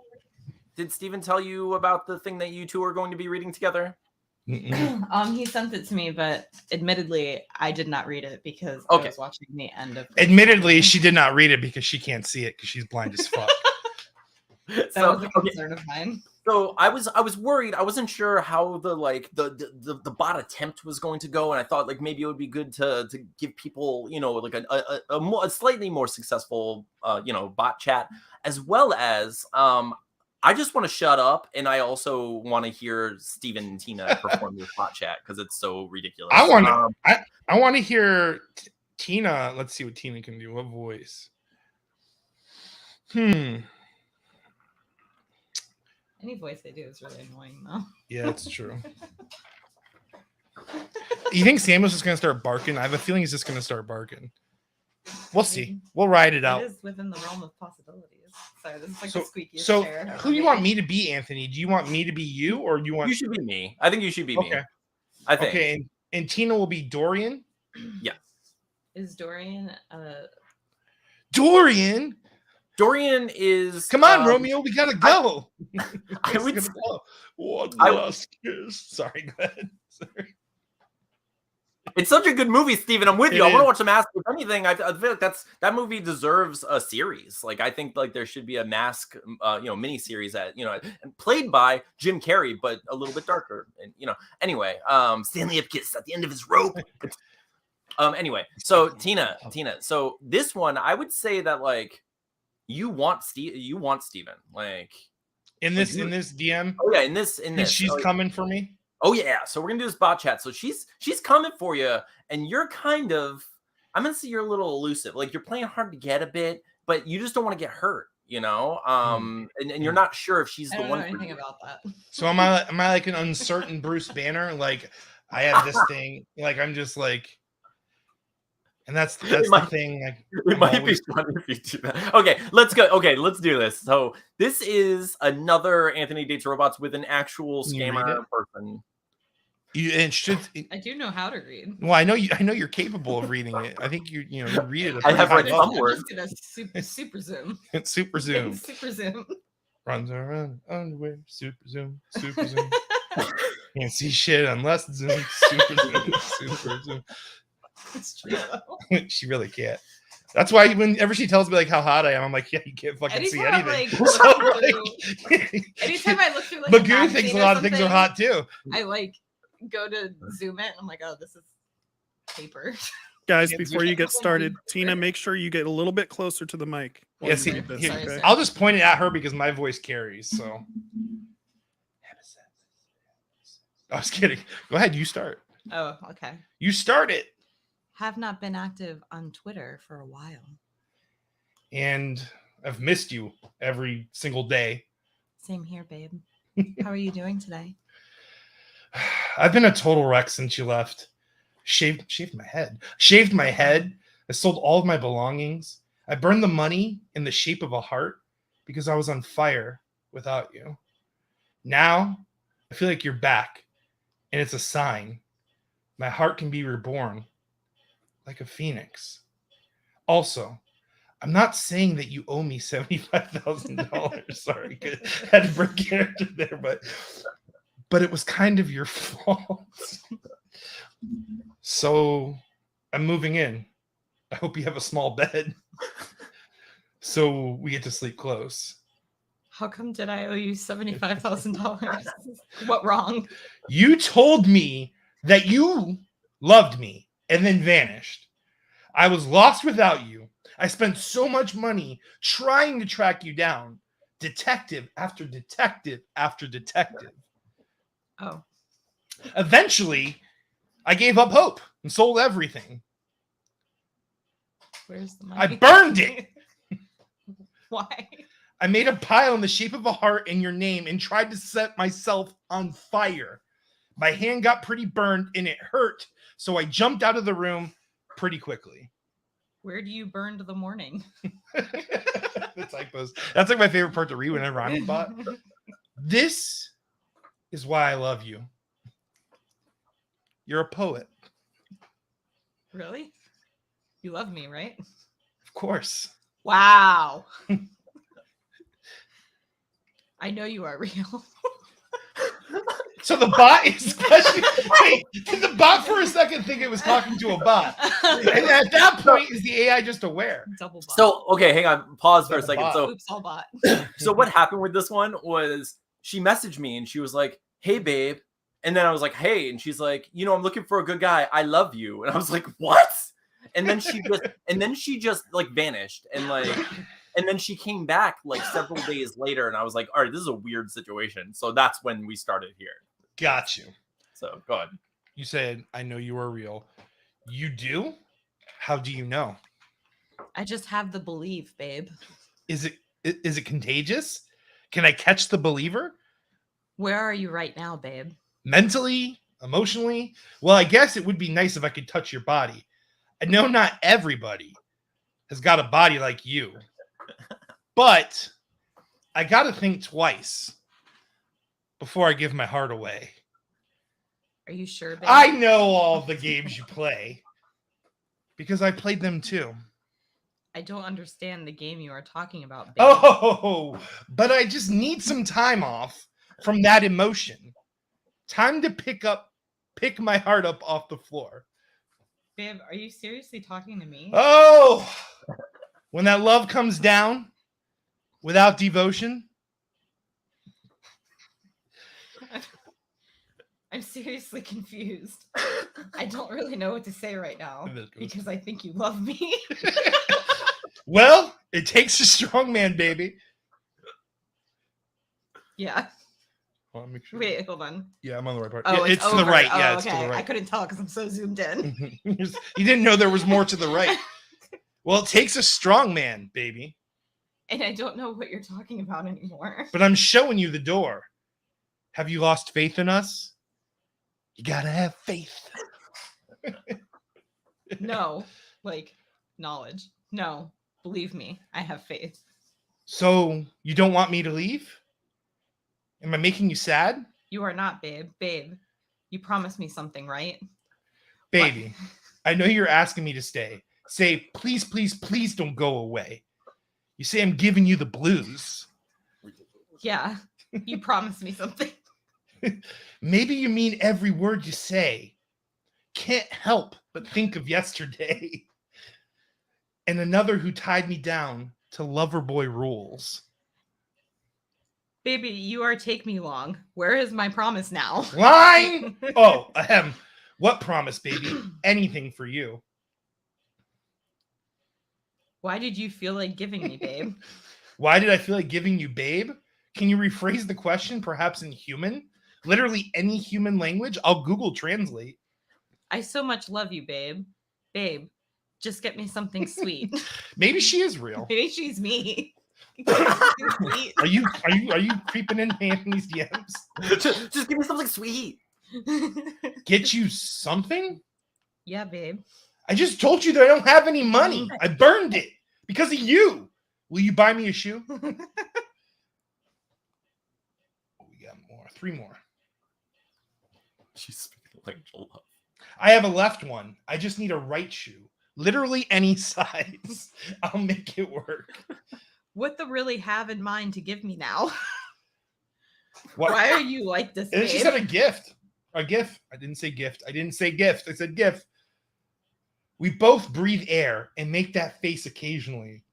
S2: tell you about the thing that you two are going to be reading together?
S3: He sent it to me, but admittedly, I did not read it because I was watching the end of.
S1: Admittedly, she did not read it because she can't see it because she's blind as fuck.
S3: That was a concern of mine.
S2: So I was worried. I wasn't sure how the bot attempt was going to go, and I thought like maybe it would be good to give people like a slightly more successful bot chat, as well as I just want to shut up, and I also want to hear Steven and Tina perform this bot chat because it's so ridiculous.
S1: I want to hear Tina. Let's see what Tina can do. What voice?
S3: Any voice they do is really annoying, though.
S1: Yeah, that's true. You think Samuel's just gonna start barking? I have a feeling he's just gonna start barking. We'll see. We'll ride it out.
S3: It is within the realm of possibilities. Sorry, this is like the squeakiest chair.
S1: Who do you want me to be, Anthony? Do you want me to be you, or do you want?
S2: You should be me. I think you should be me. I think.
S1: Okay, and Tina will be Dorian.
S2: Yeah.
S3: Is Dorian?
S1: Dorian.
S2: Dorian is.
S1: Come on, Romeo. We gotta go.
S2: I would.
S1: One last kiss. Sorry, go ahead. Sorry.
S2: It's such a good movie, Steven. I'm with you. I want to watch the Mask. If anything, I feel like that movie deserves a series. Like I think like there should be a Mask, mini series that and played by Jim Carrey, but a little bit darker. And anyway, Stanley Ipkiss at the end of his rope. Anyway, so Tina. So this one, I would say that like you want Steven like
S1: in this DM.
S2: Oh yeah, in this.
S1: She's coming for me.
S2: Oh yeah, so we're gonna do this bot chat. So she's coming for you, and you're I'm gonna say you're a little elusive. Like you're playing hard to get a bit, but you just don't want to get hurt, and you're not sure if she's the one.
S3: I don't know anything about that.
S1: So am I like an uncertain Bruce Banner? Like I have this thing, like I'm just like, and that's the thing. Like
S2: it might be funny if you do that. Okay, let's go. Okay, let's do this. So this is another Anthony Dates Robots with an actual scammer person.
S3: I do know how to read.
S1: Well, I know you're capable of reading it. I think you read it.
S2: I have read some words.
S3: I'm just gonna super zoom.
S1: Super zoom.
S3: Super zoom.
S1: Runs around underwear. Super zoom. Super zoom. Can't see shit unless zoom. Super zoom. Super zoom.
S3: It's true.
S1: She really can't. That's why whenever she tells me like how hot I am, I'm like, yeah, you can't fucking see anything.
S3: Anytime I look through like
S1: Magoo thinks a lot of things are hot too.
S3: I like go to zoom it and I'm like, oh, this is paper.
S4: Guys, before you get started, Tina, make sure you get a little bit closer to the mic.
S1: Yes,
S3: Sorry.
S1: I'll just point it at her because my voice carries. So I was kidding. Go ahead, you start.
S3: Oh, okay.
S1: You start it.
S3: Have not been active on Twitter for a while.
S1: And I've missed you every single day.
S3: Same here, babe. How are you doing today?
S1: I've been a total wreck since you left. Shaved my head. Shaved my head. I sold all of my belongings. I burned the money in the shape of a heart because I was on fire without you. Now, I feel like you're back, and it's a sign. My heart can be reborn like a phoenix. Also, I'm not saying that you owe me $75,000. Sorry, I had to break character there, but it was kind of your fault. So I'm moving in. I hope you have a small bed so we get to sleep close.
S3: How come did I owe you $75,000? What wrong?
S1: You told me that you loved me and then vanished. I was lost without you. I spent so much money trying to track you down, detective after detective after detective.
S3: Oh.
S1: Eventually, I gave up hope and sold everything.
S3: Where's the money?
S1: I burned it.
S3: Why?
S1: I made a pile in the shape of a heart in your name and tried to set myself on fire. My hand got pretty burned and it hurt, so I jumped out of the room pretty quickly.
S3: Where do you burn to the morning?
S1: The typos. That's like my favorite part to read whenever I'm a bot. This is why I love you. You're a poet.
S3: Really? You love me, right?
S1: Of course.
S3: Wow. I know you are real.
S1: So the bot is questioning. Wait, did the bot for a second think it was talking to a bot? And at that point, is the AI just aware?
S3: Double bot.
S2: So, okay, hang on. Pause for a
S1: Double
S2: second.
S1: bot.
S2: So,
S3: Oops, all bot.
S2: so what happened with this one was she messaged me and she was like, "Hey, babe." And then I was like, "Hey." And she's like, "I'm looking for a good guy. I love you." And I was like, "What?" And then she just like vanished. And then she came back like several days later. And I was like, all right, this is a weird situation. So that's when we started here.
S1: Got you.
S2: So go ahead.
S1: You said, I know you are real. You do? How do you know?
S3: I just have the belief, babe.
S1: Is it contagious? Can I catch the believer?
S3: Where are you right now, babe?
S1: Mentally? Emotionally? Well, I guess it would be nice if I could touch your body. I know not everybody has got a body like you, but I got to think twice before I give my heart away.
S3: Are you sure, babe?
S1: I know all the games you play because I played them too.
S3: I don't understand the game you are talking about, babe.
S1: Oh, but I just need some time off from that emotion. Time to pick my heart up off the floor.
S3: Babe, are you seriously talking to me?
S1: Oh, when that love comes down without devotion.
S3: I'm seriously confused. I don't really know what to say right now because I think you love me.
S1: Well, it takes a strong man, baby.
S3: Yeah.
S1: Well, make sure.
S3: Wait, hold on.
S1: Yeah, I'm on the right part.
S3: Oh,
S1: Yeah, it's to the right.
S3: Oh,
S1: Yeah, it's to
S3: okay.
S1: the right.
S3: I couldn't tell because I'm so zoomed in.
S1: You didn't know there was more to the right. Well, it takes a strong man, baby.
S3: And I don't know what you're talking about anymore.
S1: But I'm showing you the door. Have you lost faith in us? You gotta have faith.
S3: No, like knowledge. No, believe me, I have faith.
S1: So you don't want me to leave? Am I making you sad?
S3: You are not, babe. Babe, you promised me something, right?
S1: Baby, I know you're asking me to stay. Say, please, please, please don't go away. You say I'm giving you the blues.
S3: Yeah, you promised me something.
S1: Maybe you mean every word you say. Can't help but think of yesterday. And another who tied me down to lover boy rules.
S3: Baby, you are take me long. Where is my promise now?
S1: Line! Oh, ahem. What promise, baby? Anything for you.
S3: Why did you feel like giving me, babe?
S1: Why did I feel like giving you babe? Can you rephrase the question, perhaps in human? Literally any human language? I'll Google Translate.
S3: I so much love you, babe. Babe, just get me something sweet.
S1: Maybe she is real.
S3: Maybe she's me.
S1: Are you creeping in Anthony's DMs?
S2: Just give me something sweet.
S1: Get you something?
S3: Yeah, babe.
S1: I just told you that I don't have any money. I burned it because of you. Will you buy me a shoe? We got more. 3 more.
S2: She's speaking like love.
S1: I have a left one. I just need a right shoe. Literally any size. I'll make it work.
S3: What the really have in mind to give me now?
S1: What?
S3: Why are you like this,
S1: And
S3: babe?
S1: she said a gift. A gift. I didn't say gift. I didn't say gift. I said gift. We both breathe air and make that face occasionally.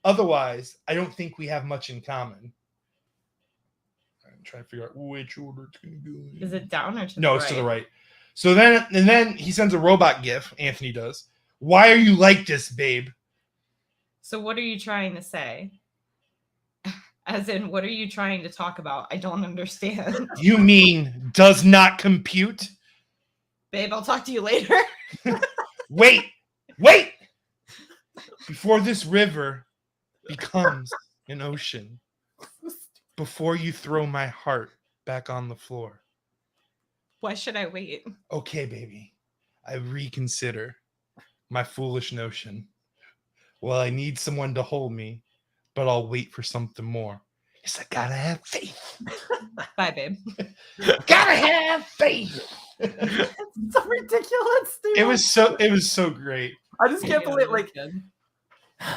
S1: Otherwise, I don't think we have much in common. I'm trying to figure out which order it's going to go in.
S3: Is it down or to the
S1: No,
S3: right?
S1: it's to the right. So then he sends a robot gif. Anthony does. Why are you like this, babe?
S3: So what are you trying to say? As in, what are you trying to talk about? I don't understand.
S1: You mean does not compute?
S3: Babe, I'll talk to you later.
S1: Wait. Before this river becomes an ocean. Before you throw my heart back on the floor.
S3: Why should I wait?
S1: Okay, baby. I reconsider my foolish notion. Well, I need someone to hold me, but I'll wait for something more. Yes, I gotta have faith.
S3: Bye, babe.
S1: Gotta have faith.
S2: It's so ridiculous, dude.
S1: It was so great.
S2: I just can't
S3: Yeah,
S2: believe,
S3: that's
S2: like,
S3: good.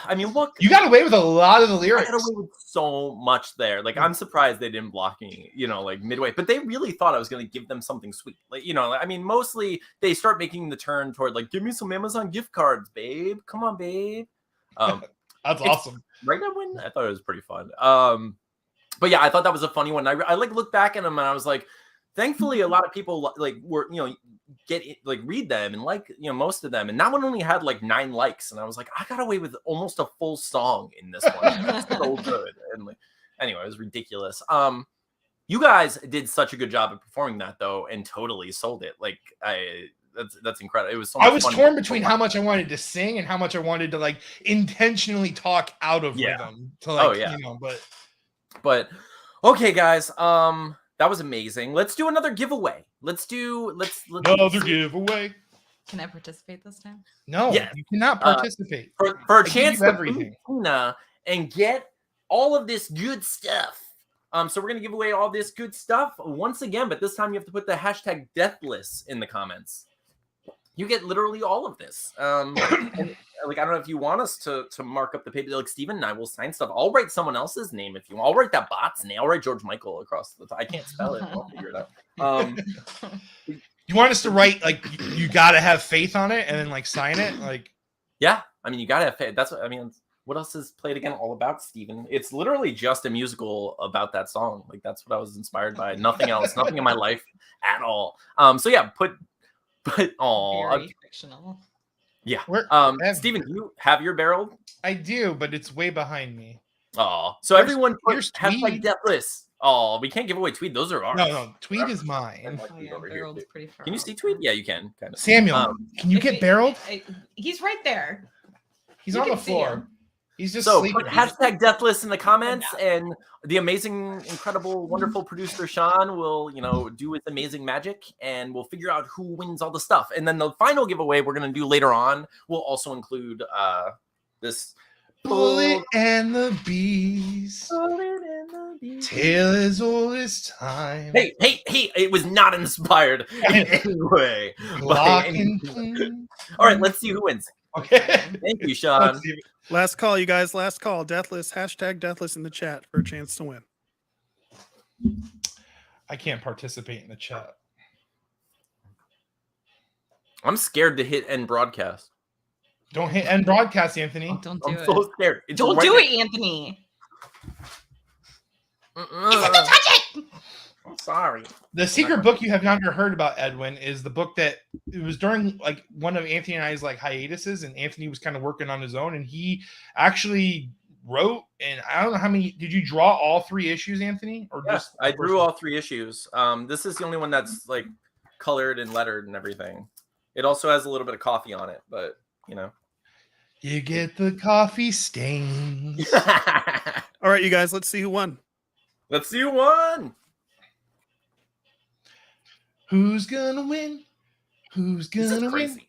S2: I mean, look,
S1: You got away with a lot of the
S2: I
S1: lyrics.
S2: got away with so much there. Like, I'm surprised they didn't block me, like midway. But they really thought I was going to give them something sweet. Like, I mean, mostly they start making the turn toward, like, give me some Amazon gift cards, babe. Come on, babe.
S1: That's awesome.
S2: Right now, when I thought it was pretty fun. But yeah, I thought that was a funny one. I like looked back at them and I was like, thankfully, a lot of people like were read them and like most of them. And that one only had like 9 likes, and I was like, I got away with almost a full song in this one. That's so good. And like, anyway, it was ridiculous. You guys did such a good job of performing that though, and totally sold it. Like that's incredible. It was so much
S1: I was
S2: fun.
S1: torn between how much I wanted to sing and how much I wanted to like intentionally talk out of rhythm to like
S2: But okay, guys, that was amazing. Let's do another giveaway. Let's
S1: another giveaway.
S3: Can I participate this time?
S1: No,
S2: Yeah.
S1: you cannot participate.
S2: for a chance to
S1: everything.
S2: beat Tina and get all of this good stuff. So we're gonna give away all this good stuff once again, but this time you have to put the hashtag deathless in the comments. You get literally all of this. And, like, I don't know if you want us to mark up the paper. Like, Steven and I will sign stuff. I'll write someone else's name if you want. I'll write that bot's name. I'll write George Michael across the top. I can't spell it. I'll figure it out.
S1: You want us to write like you gotta have faith on it and then like sign it? Like,
S2: yeah. I mean, you gotta have faith. That's what I mean. What else is Play It Again all about, Steven? It's literally just a musical about that song. Like, that's what I was inspired by. Nothing else. Nothing in my life at all. So yeah,
S3: Very fictional.
S2: Yeah.
S1: Where-
S2: Steven, do you have your barrel?
S1: I do, but it's way behind me.
S2: Oh, so everyone
S1: here's
S2: has like
S1: Tweed.
S2: deathless. Oh, we can't give away Tweed. Those are ours.
S1: No, Tweed is mine.
S3: Oh, yeah, barrel's pretty far.
S2: Can you see Tweed? Yeah, you can. Kind of.
S1: Samuel, can you get barreled?
S3: He's right there.
S1: He's
S3: you
S1: on the
S3: can see
S1: floor.
S3: him.
S1: He's just
S2: So
S1: sleeping.
S2: put hashtag deathless in the comments, and the amazing, incredible, wonderful producer Sean will, do his amazing magic, and we'll figure out who wins all the stuff. And then the final giveaway we're gonna do later on will also include this
S1: Bullet and the bees. Tale as old as time.
S2: Hey! It was not inspired in any way.
S1: Glock and Queen.
S2: All right, let's see who wins.
S1: Okay.
S2: Thank you, Sean.
S1: Let's see.
S4: Last call, you guys. Last call. Deathless. Hashtag deathless in the chat for a chance to win.
S1: I can't participate in the chat.
S2: I'm scared to hit end broadcast.
S1: Don't hit end broadcast, Anthony.
S3: Oh, don't do
S2: I'm
S3: it.
S2: so scared. It's
S3: Don't
S2: right
S3: do
S2: there.
S3: it, Anthony.
S2: Touch it. I'm sorry.
S1: The secret book you have never heard about, Edwin, is the book that it was during like one of Anthony and I's like hiatuses, and Anthony was kind of working on his own, and he actually wrote. And I don't know how many. Did you draw all 3 issues, Anthony, or
S2: Yes,
S1: just
S2: I drew all 3 issues. This is the only one that's like colored and lettered and everything. It also has a little bit of coffee on it, but
S1: You get the coffee stains.
S4: All right, you guys. Let's see who won.
S2: Let's see who won.
S1: Who's gonna win? Who's
S2: This is
S1: gonna win?
S2: crazy.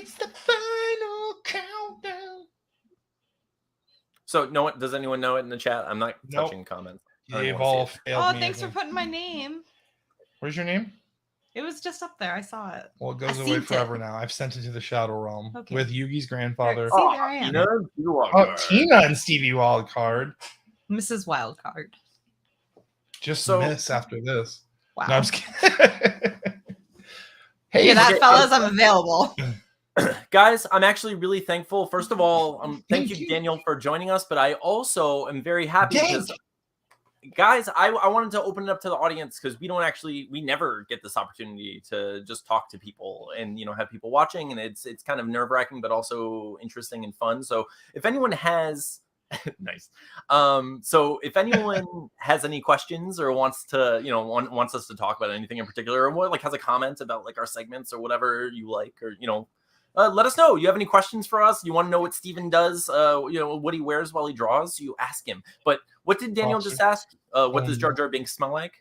S1: It's the final countdown.
S2: So, does anyone know it in the chat? I'm not
S1: Nope.
S2: touching comments.
S1: They've all failed
S3: Oh,
S1: me, I
S3: thanks for
S1: think.
S3: putting my name.
S1: Where's your name?
S3: It was just up there. I saw it.
S1: Well, it goes
S3: I
S1: away
S3: seen it.
S1: forever now. I've sent it to the Shadow Realm
S3: Okay.
S1: with Yugi's grandfather.
S3: See, there I am.
S2: Tina, you are
S1: Oh,
S2: good.
S1: Tina and Stevie Wildcard.
S3: Mrs. Wildcard.
S1: Just
S2: So-
S1: miss after this.
S3: Wow.
S1: No, I'm just kidding. Hey,
S3: Yeah, that
S2: okay,
S3: fellas, I'm available.
S2: Guys, I'm actually really thankful. First of all, thank
S1: Thank
S2: you,
S1: you.
S2: Daniel, for joining us. But I also am very happy
S1: Thank
S2: because, guys, I wanted to open it up to the audience because we never get this opportunity to just talk to people and have people watching, and it's kind of nerve-wracking, but also interesting and fun. So if anyone has nice. So if anyone has any questions or wants to, wants us to talk about anything in particular, or more like has a comment about like our segments or whatever you like, or let us know. You have any questions for us? You want to know what Steven does? What he wears while he draws? You ask him. But what did Daniel just ask? What does Jar Jar Binks smell like?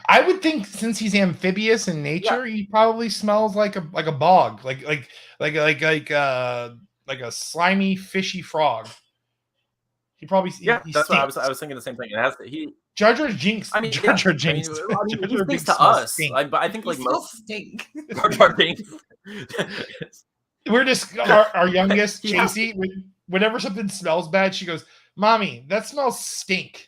S1: I would think since he's amphibious in nature, he probably smells like a bog, like a slimy, fishy frog. He probably he
S2: that's what I
S1: stinks.
S2: was thinking the same thing. It has to,
S1: Jar Jar Jinx.
S2: I mean,
S1: Jar Jar Jinx.
S2: he
S1: Jar Jar
S2: stinks
S1: Binks
S2: to
S1: smells
S2: us.
S1: stink.
S2: But I think
S3: You
S2: like
S3: still
S2: most
S3: stink.
S2: Jar Jar Binks.
S1: We're just our youngest,
S2: Yeah.
S1: Chasey. Whenever something smells bad, she goes, "Mommy, that smells stink.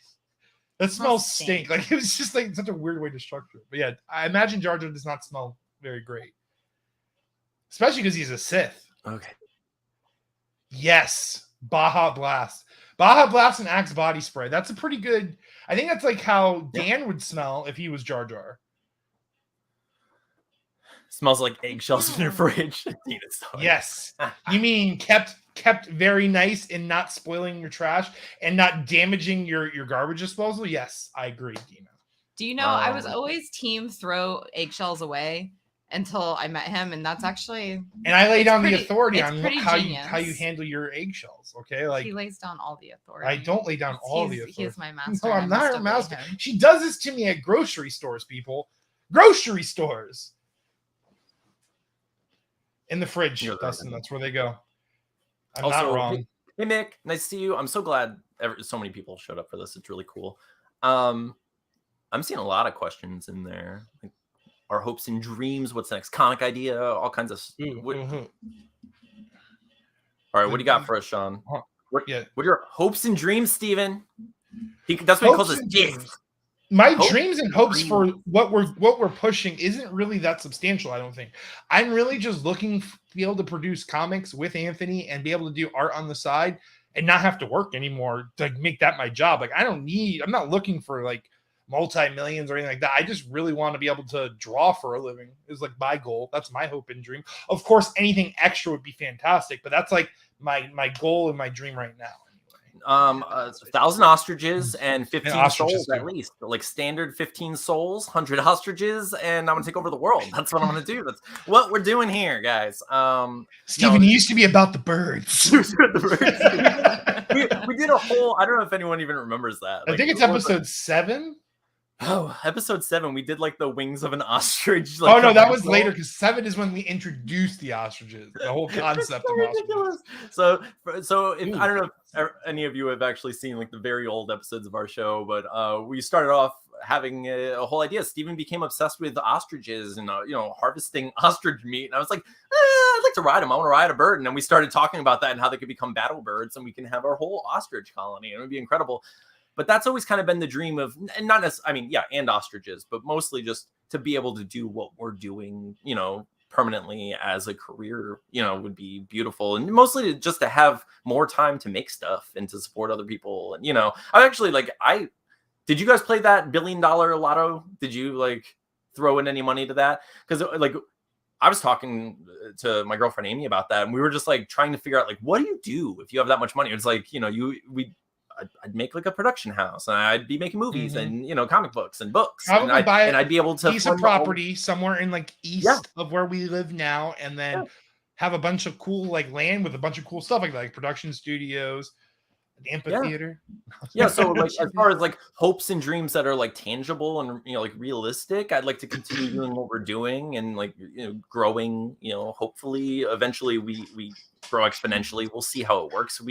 S1: That smells stink." Like it was just like such a weird way to structure it. But yeah, I imagine Jar Jar does not smell very great, especially because he's a Sith.
S2: Okay.
S1: Yes, Baja Blast. Baja Blast and Axe body spray. That's a pretty good. I think that's like how Dan would smell if he was Jar Jar.
S2: Smells like eggshells in your fridge.
S1: Yes. You mean kept very nice and not spoiling your trash and not damaging your garbage disposal? Yes, I agree, Dina.
S3: Do you know I was always team throw eggshells away until I met him, and that's actually
S1: And I lay down the
S3: pretty-
S1: authority
S3: it's
S1: on
S3: pretty
S1: how
S3: genius.
S1: you handle your eggshells. Okay, like
S3: he lays down all the authority.
S1: I don't lay down all the authority.
S3: He's my master.
S1: No,
S3: I
S1: I'm not
S3: must
S1: her
S3: obey
S1: master.
S3: him.
S1: She does this to me at grocery stores, people. Grocery stores. In the fridge,
S2: You're
S1: Dustin.
S2: right.
S1: That's where they go. I'm
S2: Also,
S1: not wrong.
S2: Hey Mick, nice to see you. I'm so glad so many people showed up for this. It's really cool. I'm seeing a lot of questions in there. Like our hopes and dreams. What's the next comic idea? All kinds of.
S1: Mm-hmm.
S2: All right, what do you got for us, Sean? What are your hopes and dreams, Steven? That's what he calls us.
S1: Dreams. My
S2: Hope
S1: dreams and hopes for what we're pushing isn't really that substantial, I don't think. I'm really just looking to be able to produce comics with Anthony and be able to do art on the side and not have to work anymore to make that my job. Like I'm not looking for like multi-millions or anything like that. I just really want to be able to draw for a living is like my goal. That's my hope and dream. Of course, anything extra would be fantastic, but that's like my goal and my dream right now.
S2: 1,000 ostriches and 15
S1: ostriches
S2: souls at least. Like standard 15 souls, 100 ostriches, and I'm gonna take over the world. That's what I'm gonna do. That's what we're doing here, guys.
S1: Steven, you used to be about the birds.
S2: we did a whole. I don't know if anyone even remembers that.
S1: I think it's episode 7.
S2: Oh, episode 7. We did like the wings of an ostrich.
S1: Oh no, that was later because 7 is when we introduced the ostriches. The whole concept
S2: so
S1: of
S2: ridiculous.
S1: ostriches.
S2: So if, I don't know if any of you have actually seen like the very old episodes of our show, but we started off having a whole idea. Steven became obsessed with ostriches and harvesting ostrich meat, and I was like, I'd like to ride them. I want to ride a bird, and then we started talking about that and how they could become battle birds, and we can have our whole ostrich colony, and it would be incredible. But that's always kind of been the dream of, and not necessarily, I mean, yeah, and ostriches, but mostly just to be able to do what we're doing, permanently as a career, would be beautiful. And mostly just to have more time to make stuff and to support other people. And, I actually did you guys play that $1 billion lotto? Did you throw in any money to that? Because I was talking to my girlfriend Amy about that, and we were just trying to figure out what do you do if you have that much money? It's I'd make a production house, and I'd be making movies and comic books and books.
S1: Probably
S2: and
S1: buy
S2: I'd be able to
S1: piece of property somewhere in east of where we live now, and then have a bunch of cool land with a bunch of cool stuff like production studios, an amphitheater.
S2: Yeah, so like as far as like hopes and dreams that are like tangible and like realistic, I'd like to continue doing what we're doing and like growing. Hopefully, eventually we grow exponentially. We'll see how it works.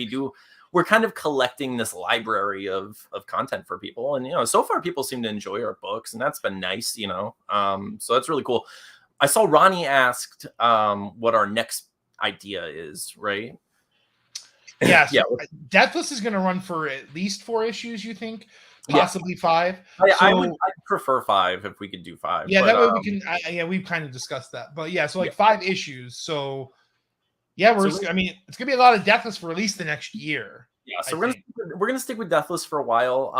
S2: We're kind of collecting this library of content for people, and so far people seem to enjoy our books, and that's been nice. So that's really cool. I saw Ronnie asked what our next idea is, right?
S1: Yeah, so Deathless is going to run for at least 4 issues, you think? Possibly 5.
S2: I'd prefer 5 if we could do 5.
S1: Yeah, that way we can. We've kind of discussed that, but yeah, so like 5 issues. So yeah, it's going to be a lot of Deathless for at least the next year.
S2: Yeah, so we're gonna stick with Deathless for a while.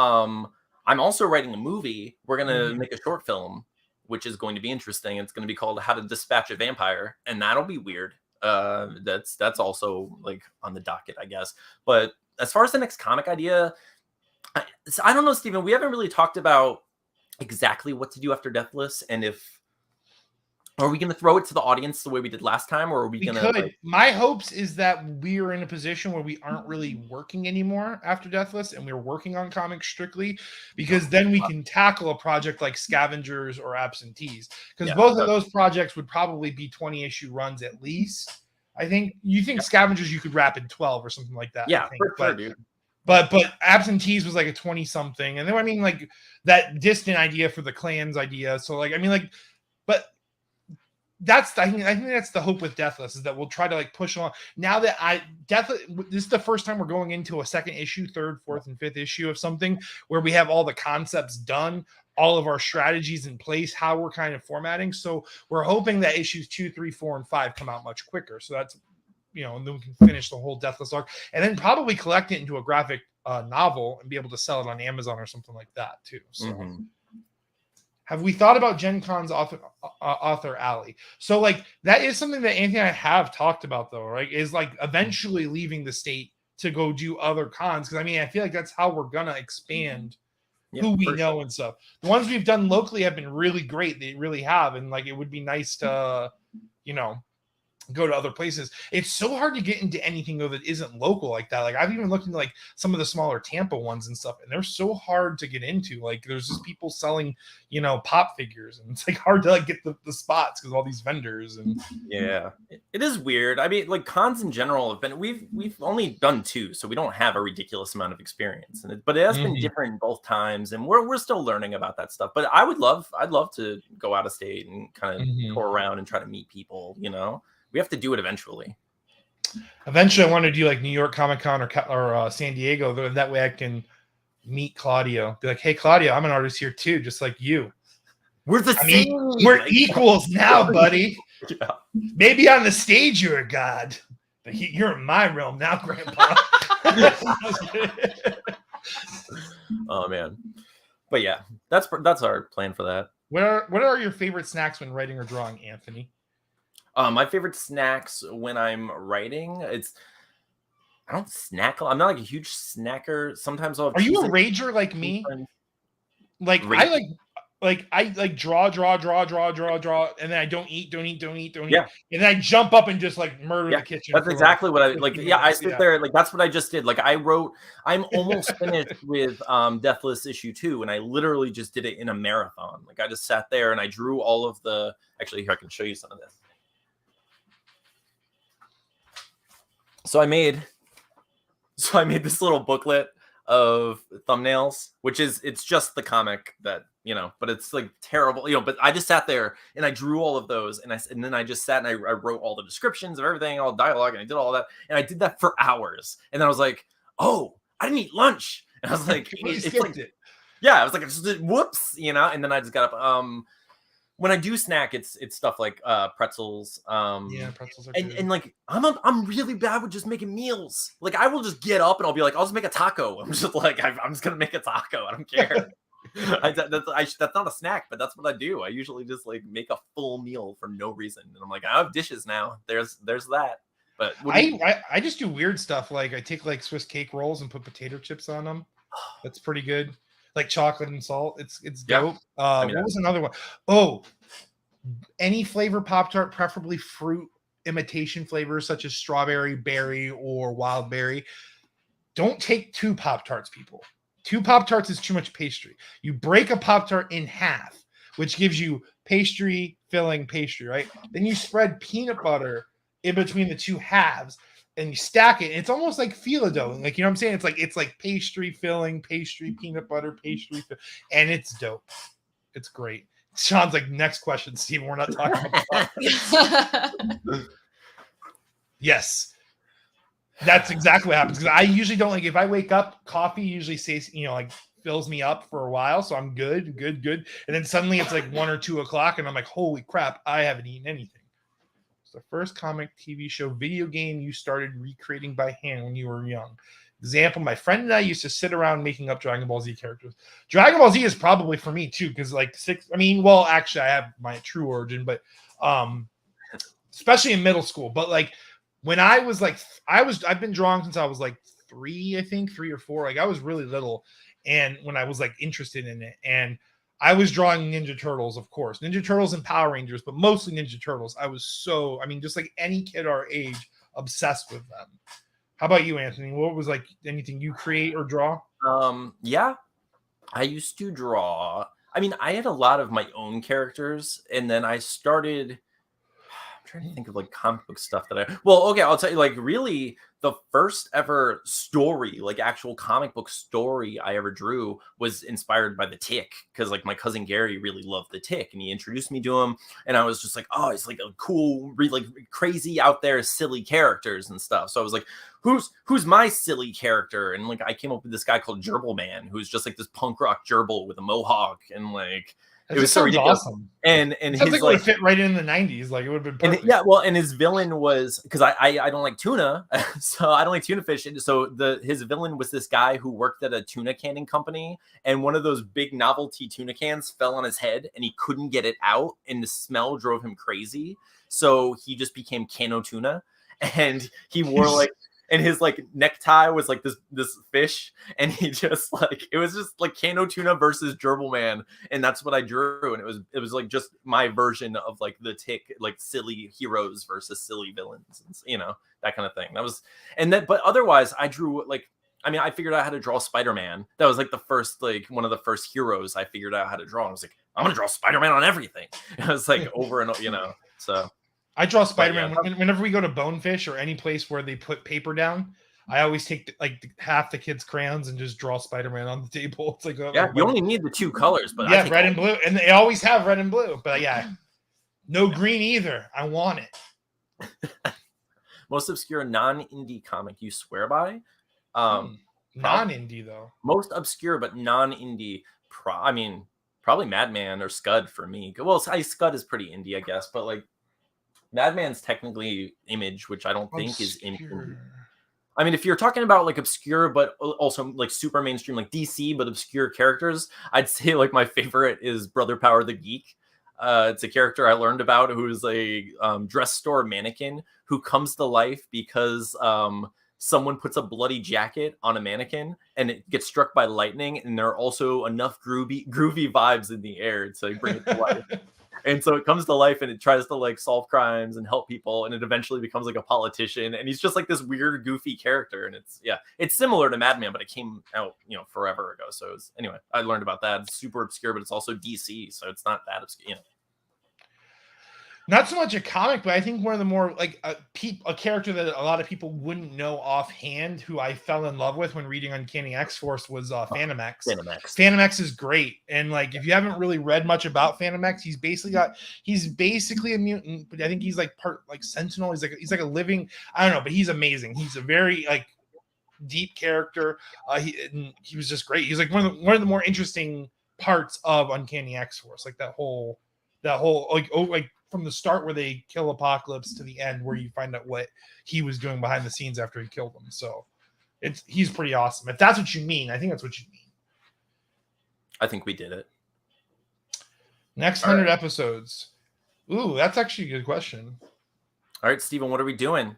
S2: I'm also writing a movie. We're gonna make a short film, which is going to be interesting. It's going to be called How to Dispatch a Vampire, and that'll be weird. That's also like on the docket, I guess. But as far as the next comic idea, I don't know, Steven. We haven't really talked about exactly what to do after Deathless, and are we going to throw it to the audience the way we did last time, or are we going to?
S1: My hopes is that we are in a position where we aren't really working anymore after Deathless, and we're working on comics strictly, because then we can tackle a project like Scavengers or Absentees, because both of those projects would probably be 20-issue runs at least. I think Scavengers you could wrap in 12 or something like that.
S2: Yeah,
S1: I think.
S2: for sure, dude.
S1: But Absentees was like a 20-something, and then like that distant idea for the clans idea. So but. I think that's the hope with Deathless, is that we'll try to like push along. Now that this is the first time we're going into a second issue, 3rd, 4th, and 5th issue of something where we have all the concepts done, all of our strategies in place, how we're kind of formatting. So we're hoping that issues 2, 3, 4, and 5 come out much quicker. So that's and then we can finish the whole Deathless arc, and then probably collect it into a graphic novel and be able to sell it on Amazon or something like that too. So. Have we thought about Gen Con's author alley? So like that is something that Anthony and I have talked about though, right? Is like eventually leaving the state to go do other cons. Because I feel like that's how we're gonna expand who we know and stuff. The ones we've done locally have been really great. They really have. And like it would be nice to, go to other places. It's so hard to get into anything though that isn't local like that. Like I've even looked into like some of the smaller Tampa ones and stuff, and they're so hard to get into. Like there's just people selling, pop figures, and it's like hard to like get the spots because all these vendors and
S2: it is weird. I mean, like cons in general have been we've only done 2, so we don't have a ridiculous amount of experience, but it has been different both times, and we're still learning about that stuff. But I'd love to go out of state and kind of tour around and try to meet people. We have to do it eventually.
S1: Eventually, I want to do like New York Comic Con or San Diego. That way I can meet Claudio. Be like, hey, Claudio, I'm an artist here too, just like you.
S2: We're the same.
S1: We're equals now, buddy. Maybe on the stage you're a god, but you're in my realm now, Grandpa.
S2: Oh, man. But yeah, that's our plan for that.
S1: What are your favorite snacks when writing or drawing, Anthony?
S2: My favorite snacks when I'm writing, I don't snack. I'm not like a huge snacker. Sometimes I'll.
S1: Are you a rager like me? Like I draw, and then I don't eat.
S2: Yeah.
S1: And then I jump up and just like murder the kitchen.
S2: That's exactly what I like. Yeah, I sit there like that's what I just did. Like I'm almost finished with Deathless issue 2, and I literally just did it in a marathon. Like I just sat there and I drew all of the. Actually, here I can show you some of this. So I made this little booklet of thumbnails, it's just the comic that, but it's like terrible, but I just sat there and I drew all of those and then I just sat and I wrote all the descriptions of everything, all dialogue, and I did all that. And I did that for hours. And then I was like, oh, I didn't eat lunch. And I was like, I was like, whoops, and then I just got up. When I do snack, it's stuff like pretzels.
S1: Pretzels are good.
S2: And like I'm really bad with just making meals. Like I will just get up and I'll be like, I'll just make a taco. I'm just like, I'm just gonna make a taco. I don't care. That's not a snack, but that's what I do. I usually just like make a full meal for no reason, and I'm like, I have dishes now. There's that. But
S1: I just do weird stuff. Like I take like Swiss cake rolls and put potato chips on them. That's pretty good. Like chocolate and salt. It's dope. What was another one? Oh, any flavor Pop-Tart, preferably fruit imitation flavors such as strawberry, berry, or wild berry. don't take 2 Pop-Tarts, people. 2 Pop-Tarts is too much pastry. You break a Pop-Tart in half, which gives you pastry, filling, pastry, right? Then you spread peanut butter in between the 2 halves, and you stack it. It's almost like filo dough. Like, you know what I'm saying? It's like pastry, filling, pastry, peanut butter, pastry, and it's dope. It's great. Sean's like, next question, Steve. We're not talking about Yes. That's exactly what happens. Because I usually don't like, if I wake up, coffee usually stays, like fills me up for a while. So I'm good. And then suddenly it's like 1 or 2 o'clock, and I'm like, holy crap, I haven't eaten anything. It's the first comic, TV show, video game you started recreating by hand when you were young. Example, my friend and I used to sit around making up Dragon Ball Z characters. Dragon Ball Z is probably for me too, because like actually I have my true origin, but especially in middle school. But like when I was like, I've been drawing since I was like 3 or 4. Like I was really little, and when I was like interested in it, and I was drawing Ninja Turtles, of course, Ninja Turtles and Power Rangers, but mostly Ninja Turtles. I was just like any kid our age, obsessed with them. How about you, Anthony? What was like anything you create or draw?
S2: Yeah, I used to draw. I mean, I had a lot of my own characters, and then I started. I'm trying to think of like comic book stuff I'll tell you, like really the first ever story, like actual comic book story I ever drew was inspired by the Tick, because like my cousin Gary really loved the Tick, and he introduced me to him, and I was just like, oh, it's like a cool, like crazy out there, silly characters and stuff. So I was like, who's my silly character? And like I came up with this guy called Gerbil Man, who's just like this punk rock gerbil with a mohawk, and like it was so ridiculous. Awesome. And his
S1: like would fit right in the 90s. Like it would have been perfect.
S2: And his villain was, because I don't like tuna, so I don't like tuna fish. So his villain was this guy who worked at a tuna canning company, and one of those big novelty tuna cans fell on his head, and he couldn't get it out, and the smell drove him crazy. So he just became Cano Tuna, and he wore like. And his like necktie was like this fish, and he just like, it was just like Cano Tuna versus Gerbil Man, and that's what I drew. And it was like just my version of like the Tick, like silly heroes versus silly villains, and that kind of thing. But otherwise I drew like, I mean, I figured out how to draw Spider-Man. That was like the first, like one of the first heroes I figured out how to draw. I was like, I'm gonna draw Spider-Man on everything. And I was like over and so. I
S1: draw Spider-Man whenever we go to Bonefish or any place where they put paper down. I always take half the kids' crayons and just draw Spider-Man on the table. It's like
S2: you only need the 2 colors, but
S1: yeah, red and blue, and they always have red and blue. But yeah, no green either. I want it.
S2: Most obscure non-indie comic you swear by?
S1: Non-indie though.
S2: Most obscure but non-indie. Probably Madman or Scud for me. Well, Scud is pretty indie, I guess, but like. Madman's technically Image, which I don't think is indie. I mean, if you're talking about like obscure, but also like super mainstream, like DC, but obscure characters, I'd say like my favorite is Brother Power the Geek. It's a character I learned about who's a dress store mannequin who comes to life because someone puts a bloody jacket on a mannequin and it gets struck by lightning, and there are also enough groovy vibes in the air to bring it to life. And so it comes to life, and it tries to like solve crimes and help people, and it eventually becomes like a politician, and he's just like this weird, goofy character. And it's similar to Madman, but it came out forever ago. So anyway, I learned about that. It's super obscure, but it's also DC, so it's not that obscure.
S1: Not so much a comic, but I think one of the more like a character that a lot of people wouldn't know offhand, who I fell in love with when reading Uncanny X-Force, was Phantom X. Phantom X is great, and like if you haven't really read much about Phantom X, he's basically a mutant, but I think he's like part like Sentinel. He's like a living, I don't know, but he's amazing. He's a very like deep character. He was just great. He's like one of the more interesting parts of Uncanny X-Force, like that whole like from the start where they kill Apocalypse to the end where you find out what he was doing behind the scenes after he killed them. So he's pretty awesome. If that's what you mean, I think that's what you mean.
S2: I think we did it.
S1: Next 100 episodes. Ooh, that's actually a good question.
S2: All right, Steven, what are we doing?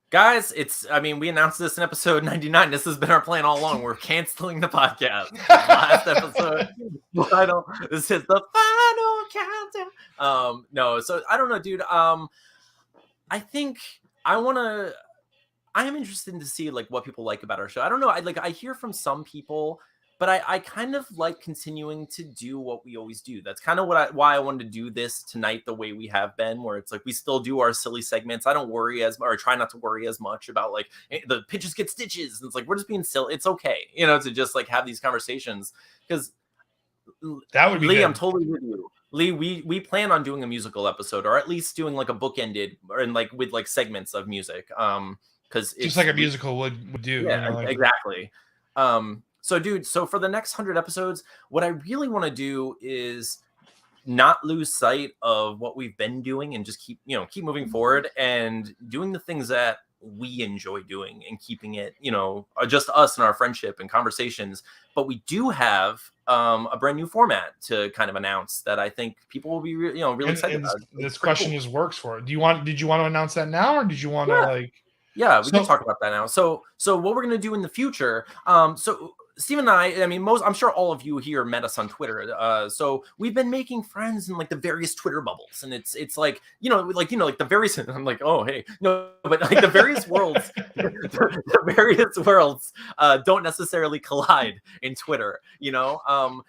S2: Guys, we announced this in episode 99. This has been our plan all along. We're canceling the podcast. Last episode. This is the final countdown. No, so I don't know, dude. I think I want to I am interested to see like what people like about our show. I don't know. I hear from some people, but I kind of like continuing to do what we always do. That's kind of why I wanted to do this tonight the way we have been, where it's like we still do our silly segments. I don't worry or try not to worry as much about like the pitches get stitches. And it's like we're just being silly. It's okay, to just like have these conversations because
S1: that would be
S2: Lee,
S1: good.
S2: I'm totally with you. Lee, we plan on doing a musical episode, or at least doing like a bookended, and like with like segments of music. Because
S1: just like a musical would do.
S2: Yeah,
S1: like,
S2: exactly. So dude, so for the next 100 episodes, what I really want to do is not lose sight of what we've been doing and just keep moving forward and doing the things that we enjoy doing and keeping it, just us and our friendship and conversations. But we do have a brand new format to kind of announce that I think people will be really excited about.
S1: This question just works for it. Did you want to announce that now, or did you want to like?
S2: Yeah, we can talk about that now. So what we're gonna do in the future? So Steven and I mean, I'm sure all of you here met us on Twitter. So we've been making friends in like the various Twitter bubbles, and it's like like the various. I'm like, oh hey, no, but like the various worlds, the various worlds don't necessarily collide in Twitter.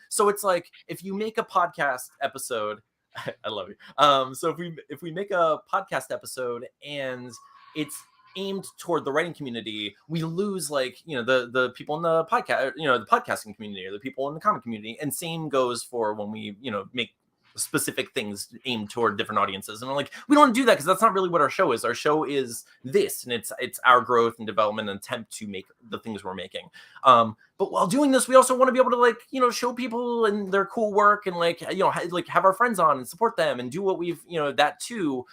S2: So it's like if you make a podcast episode, I love you. So if we make a podcast episode and it's aimed toward the writing community, we lose like the people in the podcast, the podcasting community, or the people in the comic community, and same goes for when we make specific things aimed toward different audiences. And I'm like, we don't want to do that because that's not really what our show is. Our show is this, and it's our growth and development and attempt to make the things we're making. But while doing this, we also want to be able to like show people and their cool work, and like like have our friends on and support them and do what we've that too.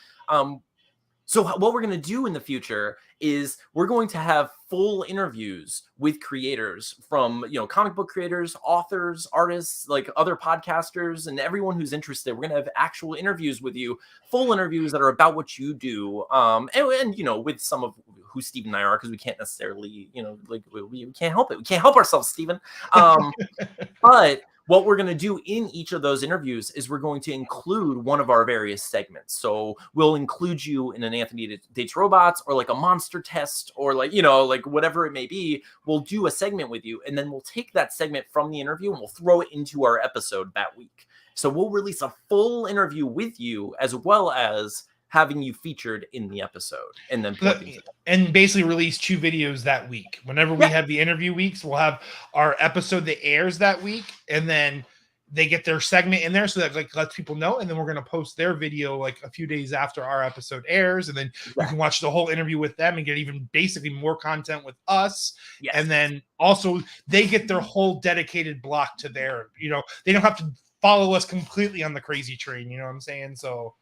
S2: So what we're going to do in the future is we're going to have full interviews with creators from, comic book creators, authors, artists, like other podcasters, and everyone who's interested. We're going to have actual interviews with you, full interviews that are about what you do. And with some of who Steven and I are, because we can't necessarily, like we can't help it. We can't help ourselves, Steven. But what we're going to do in each of those interviews is we're going to include one of our various segments. So we'll include you in an Anthony Dates Robots, or like a monster test, or like, like whatever it may be. We'll do a segment with you, and then we'll take that segment from the interview and we'll throw it into our episode that week. So we'll release a full interview with you, as well as having you featured in the episode, and then
S1: basically release 2 videos that week. Whenever we have the interview weeks, we'll have our episode that airs that week, and then they get their segment in there, so that like lets people know. And then we're going to post their video like a few days after our episode airs, and then you can watch the whole interview with them and get even basically more content with us. Yes. And then also they get their whole dedicated block to their, they don't have to follow us completely on the crazy train. You know what I'm saying? So.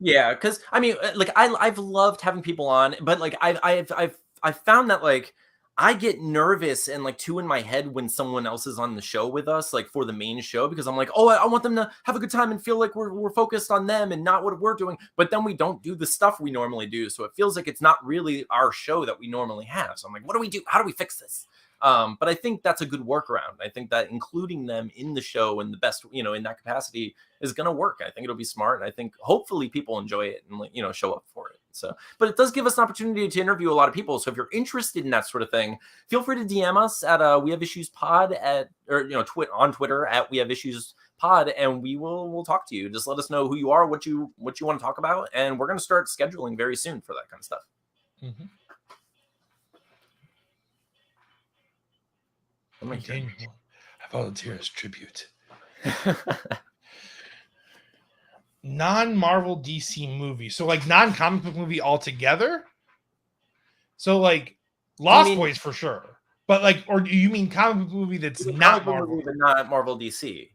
S2: Yeah, because I mean, like I've loved having people on, but like I've found that like I get nervous and like in my head when someone else is on the show with us, like for the main show, because I'm like, oh, I want them to have a good time and feel like we're focused on them and not what we're doing. But then we don't do the stuff we normally do, so it feels like it's not really our show that we normally have. So I'm like, what do we do? How do we fix this? But I think that's a good workaround. I think that including them in the show and the best, in that capacity is going to work. I think it'll be smart. And I think hopefully people enjoy it and, show up for it. So, but it does give us an opportunity to interview a lot of people. So if you're interested in that sort of thing, feel free to DM us at We Have Issues Pod on Twitter at We Have Issues Pod, and we'll talk to you. Just let us know who you are, what you want to talk about. And we're going to start scheduling very soon for that kind of stuff.
S1: Mm-hmm. I volunteer as tribute. Non-Marvel DC movie. So like non-comic book movie altogether? So like Lost Boys for sure. But like, or do you mean comic book movie that's not Marvel?
S2: Movie, but not Marvel DC.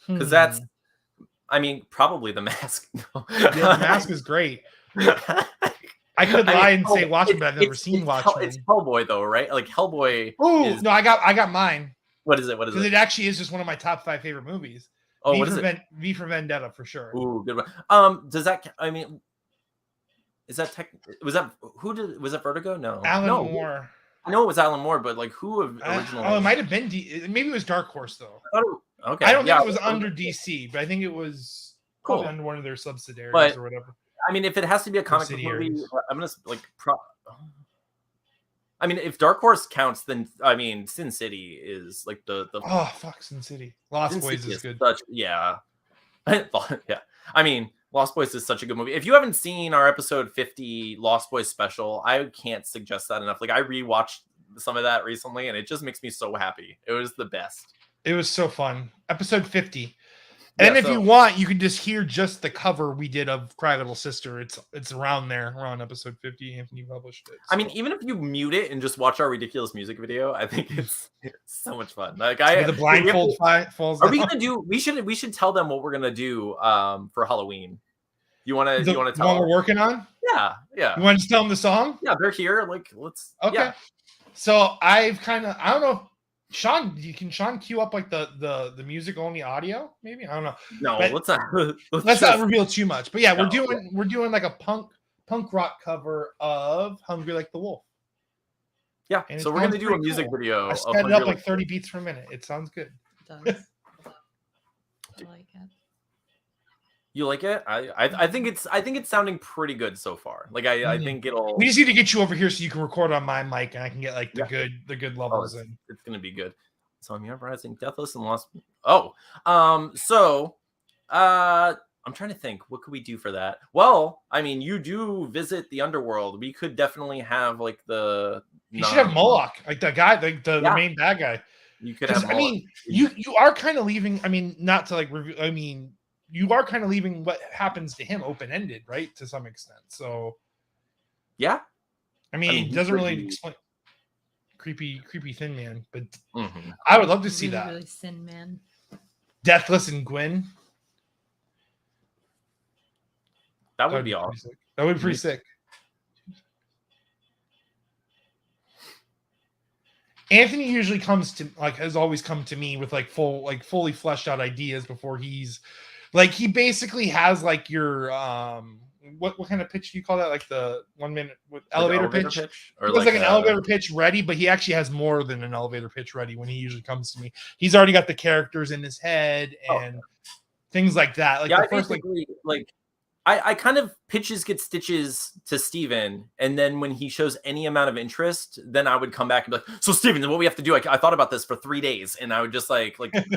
S2: Because that's, I mean, probably The Mask. No.
S1: Yeah, The Mask is great. I could lie and say Watchmen, but I've never seen Watchmen.
S2: It's Hellboy though, right? Like Hellboy.
S1: Oh no, I got mine.
S2: What is it? What is it?
S1: Because it actually is just one of my top 5 favorite movies.
S2: Oh, what is it?
S1: V for Vendetta for sure.
S2: Ooh, good one. Does that? I mean, is that was that Vertigo? No,
S1: Alan Moore.
S2: I know it was Alan Moore, but like who originally?
S1: It might have been maybe it was Dark Horse though.
S2: Okay,
S1: I don't think it was under DC, but I think it was probably under one of their subsidiaries or whatever.
S2: I mean, if it has to be a comic book movie,
S1: Subsidiaries.
S2: I'm gonna like. I mean, if Dark Horse counts, then I mean, Sin City is like the
S1: Oh fuck, Sin City. Lost
S2: Sin
S1: Boys
S2: City
S1: is good.
S2: yeah. Yeah. I mean, Lost Boys is such a good movie. If you haven't seen our episode 50 Lost Boys special, I can't suggest that enough. Like I rewatched some of that recently, and it just makes me so happy. It was the best.
S1: It was so fun. Episode 50.
S2: Yeah,
S1: And if
S2: so-
S1: you want, you can just hear just the cover we did of Cry Little Sister. It's around there, around episode 50. Anthony published it.
S2: I mean, even if you mute it and just watch our ridiculous music video, I think it's so much fun. Like I,
S1: the blindfold falls
S2: are
S1: down.
S2: we gonna do? We should tell them what we're gonna do for Halloween. You wanna
S1: The
S2: tell
S1: one
S2: them?
S1: we're working on?
S2: Yeah.
S1: You want to just tell them the song?
S2: Yeah, they're here. Like, let's.
S1: Okay.
S2: Yeah.
S1: So I've kind of, I don't know, Sean, can Sean cue up like the music only audio? Maybe, I don't know.
S2: No,
S1: But
S2: let's not.
S1: Let's not reveal too much. But yeah,
S2: No.
S1: we're doing like a punk rock cover of "Hungry Like the Wolf."
S2: Yeah.
S1: And it
S2: So we're gonna
S1: sounds
S2: do a
S1: pretty
S2: music
S1: cool.
S2: video.
S1: I
S2: of
S1: sped it
S2: Hungry
S1: up
S2: Like
S1: like
S2: the
S1: 30 beats per minute. It sounds good.
S3: It does. I like it.
S2: You like it? I think it's sounding pretty good so far. Like I
S1: Mhm.
S2: think it'll.
S1: We just need to get you over here so you can record on my mic and I can get like the
S2: Yeah.
S1: good
S2: Oh,
S1: levels in.
S2: it's gonna be good. So I'm Rising, Deathless, and Lost. Oh, so I'm trying to think. What could we do for that? Well, I mean, you do visit the underworld. We could definitely have like the.
S1: You should have Moloch, like the guy, like the
S2: Yeah.
S1: main bad guy.
S2: You could
S1: 'Cause,
S2: have.
S1: I mean, you are kind of leaving. I mean, not to like review. I mean, you are kind of leaving what happens to him open ended, right? To some extent. So,
S2: yeah.
S1: I mean,
S2: mean,
S1: it
S2: he
S1: doesn't
S2: could
S1: really
S2: be-
S1: explain. Creepy thin man, but
S2: Mhm.
S1: I would love to see
S3: really,
S1: that.
S3: really sin man.
S1: Deathless and Gwen.
S2: That would be
S1: pretty
S2: awesome.
S1: sick. That would be pretty sick. Anthony usually comes to has always come to me with fully fleshed out ideas before he's he basically has like your what kind of pitch do you call that? Like the 1 minute with elevator pitch?
S2: Or
S1: He has like an elevator pitch ready, but he actually has more than an elevator pitch ready when he usually comes to me. He's already got the characters in his head and things like that. Like
S2: yeah,
S1: the first
S2: basically I kind of pitches get stitches to Steven, and then when he shows any amount of interest, then I would come back and be like, so Steven, what we have to do, I thought about this for 3 days, and I would just like Quentin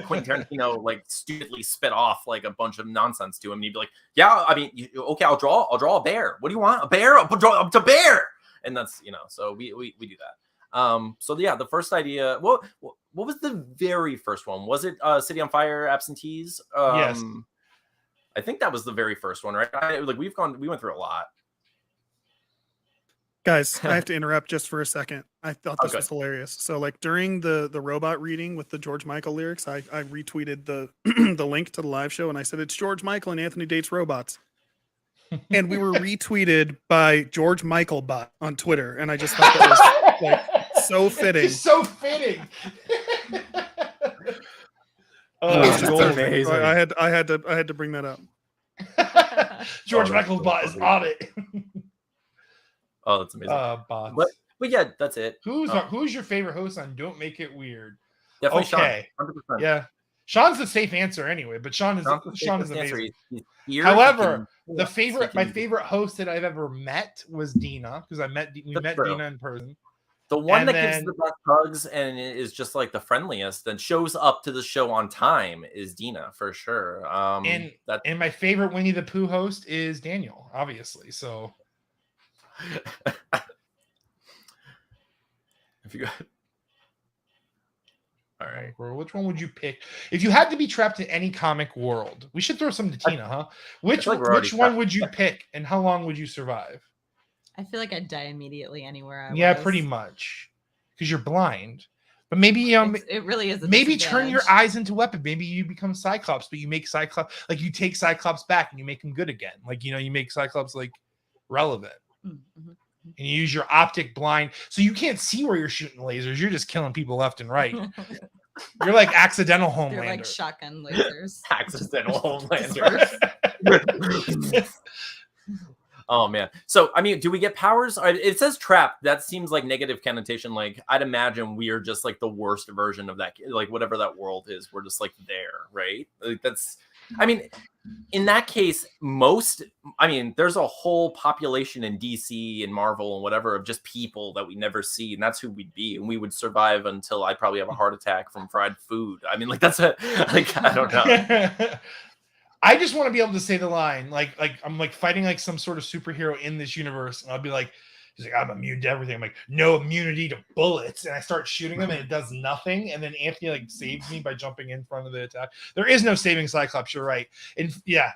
S2: Tarantino stupidly spit off like a bunch of nonsense to him, and he'd be like, yeah, I mean, okay, I'll draw a bear. What do you want? A bear? I'll draw up to bear. And that's so we do that. So yeah, the first idea, what was the very first one? Was it City on Fire Absentees?
S1: Yes.
S2: I think that was the very first one, right? We went through a lot.
S4: Guys, I have to interrupt just for a second. I thought this
S2: Okay.
S4: was hilarious. So like during the robot reading with the George Michael lyrics, I retweeted the the link to the live show and I said it's George Michael and Anthony dates robots. And we were retweeted by George Michael Bot on Twitter. And I just thought that was so fitting.
S1: It's so fitting.
S4: It was just
S1: George,
S2: amazing.
S4: so I had to bring that up.
S1: George
S2: Oh, that's
S1: Michael's
S2: so
S1: bot is
S2: funny.
S1: on it.
S2: Oh, that's amazing.
S1: Bots.
S2: But yeah, that's it.
S1: Who's your favorite host on Don't Make It Weird?
S2: Definitely
S1: Okay.
S2: Sean. 100%.
S1: Yeah, Sean's the safe answer anyway. But Sean is
S2: Sean's the
S1: amazing.
S2: He's here.
S1: However,
S2: He
S1: the
S2: can-
S1: my favorite host that I've ever met was Dina because we
S2: That's
S1: met
S2: true.
S1: Dina in person.
S2: the one
S1: and
S2: that
S1: then-
S2: gives the best hugs and is just like the friendliest and shows up to the show on time is Dina for sure.
S1: And
S2: that
S1: and my favorite Winnie the Pooh host is Daniel, obviously. So
S2: if you got all right.
S1: which one would you pick if you had to be trapped in any comic world? We should throw some to Tina, huh? Which
S2: feel like we're already
S1: which one
S2: trapped.
S1: would you pick, and how long would you survive?
S3: I feel like I'd die immediately anywhere I
S1: Yeah,
S3: was.
S1: pretty much, because you're blind. But maybe
S3: It really is. A
S1: maybe turn your
S3: disadvantage.
S1: eyes into weapon. Maybe you become Cyclops, but you make Cyclops you take Cyclops back and you make him good again. You make Cyclops relevant.
S3: Mhm.
S1: And you use your optic blind, so you can't see where you're shooting lasers. You're just killing people left and right. You're like accidental
S3: They're
S1: Homelander.
S3: like shotgun lasers.
S2: Accidental Homelander. Oh man. So I mean, do we get powers? It says trapped. That seems like negative connotation. I'd imagine we are just the worst version of that. Whatever that world is, we're just there, right? I mean, in that case, there's a whole population in DC and Marvel and whatever of just people that we never see, and that's who we'd be, and we would survive until I probably have a heart attack from fried food. I mean, like I don't know.
S1: I just want to be able to say the line like I'm like fighting like some sort of superhero in this universe, and I'll be like, he's like, I'm immune to everything. I'm like, no immunity to bullets, and I start shooting them, and it does nothing. And then Anthony like saves me by jumping in front of the attack. There is no saving Cyclops. You're right, and yeah,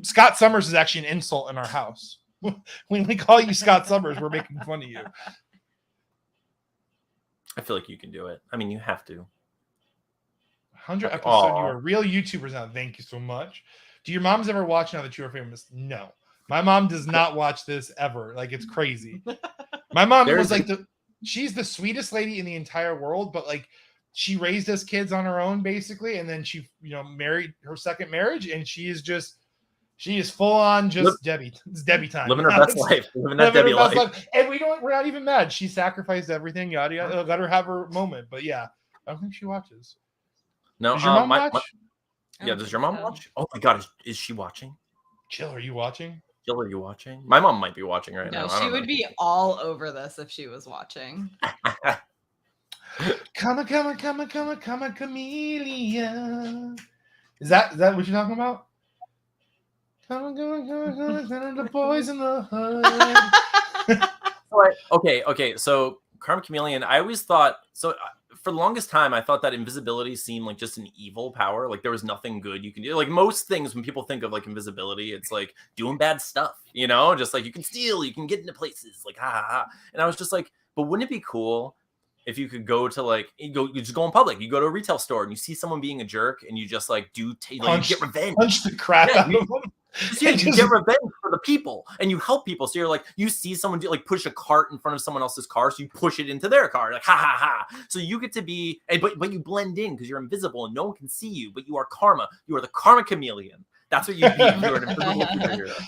S1: Scott Summers is actually an insult in our house. When we call you Scott Summers, we're making fun of you.
S2: I feel like you can do it. I mean, you have to.
S1: 100 episode, you are real YouTubers now. Thank you so much. Do your moms ever watch Now That You Are Famous? No. My mom does not watch this ever. Like, it's crazy. My mom was like she's the sweetest lady in the entire world, but like she raised us kids on her own basically, and then she, married her second marriage, and she is full on just Debbie. It's Debbie time.
S2: Living her best life. Living that Debbie life.
S1: And we're not even mad. She sacrificed everything, yada yada. Let her have her moment. But yeah, I don't think she watches.
S2: No,
S1: does your mom watch?
S2: Does your mom watch? Oh my god, is she watching?
S1: Jill, are you watching?
S2: Jill, are you watching? My mom might be watching right now.
S3: No, she would be all over this if she was watching.
S1: Come a chameleon. Is that what you're talking about? Come, the boys in the hood.
S2: Okay. So, Karma Chameleon, I always thought so. For the longest time, I thought that invisibility seemed like just an evil power. Like there was nothing good you can do. Like most things, when people think of like invisibility, it's like doing bad stuff, just like you can steal, you can get into places, like ha ha ha. And I was just like, but wouldn't it be cool if you could go to you just go in public, you go to a retail store and you see someone being a jerk and you just like you get revenge.
S1: Punch the crap out of them.
S2: You get revenge for the people and you help people. So you're like, you see someone push a cart in front of someone else's car, so you push it into their car, like ha ha ha. So you get to be, but you blend in because you're invisible and no one can see you. But you are karma. You are the karma chameleon. That's what you'd be if you were an invisible superhero.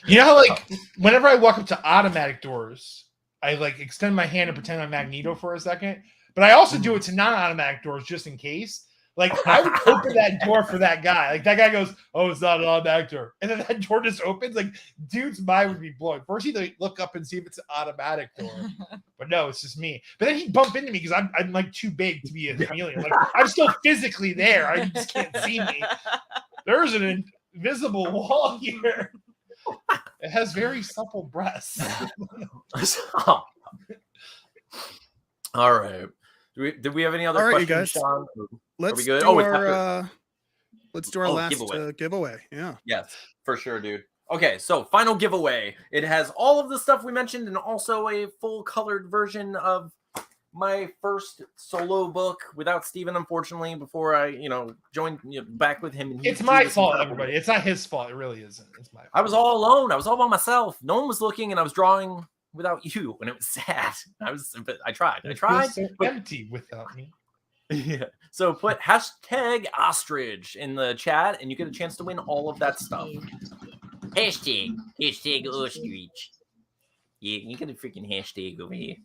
S1: You know how whenever I walk up to automatic doors, I like extend my hand and pretend I'm Magneto for a second, but I also do it to non-automatic doors just in case. Like, I would open that door for that guy. Like, that guy goes, oh, it's not an automatic door. And then that door just opens. Like, dude's mind would be blown. First, he'd look up and see if it's an automatic door. But no, it's just me. But then he'd bump into me because I'm like, too big to be a chameleon. Like, I'm still physically there. I just can't see me. There's an invisible wall here. It has very supple breasts.
S2: All right. Did we have any other questions,
S4: guys.
S2: Sean?
S4: Let's
S2: do
S4: our last giveaway. Yeah.
S2: Yes, for sure, dude. Okay, so final giveaway. It has all of the stuff we mentioned and also a full colored version of my first solo book without Steven, unfortunately, before I, joined back with him. And
S1: it's my fault, everybody. It's not his fault. It really isn't. It's my fault.
S2: I was all alone. I was all by myself. No one was looking, and I was drawing without you, and it was sad. But I tried.
S1: It feels so empty without me.
S2: Yeah. So put hashtag ostrich in the chat, and you get a chance to win all of that stuff. Hashtag ostrich. Yeah, you get a freaking hashtag over here.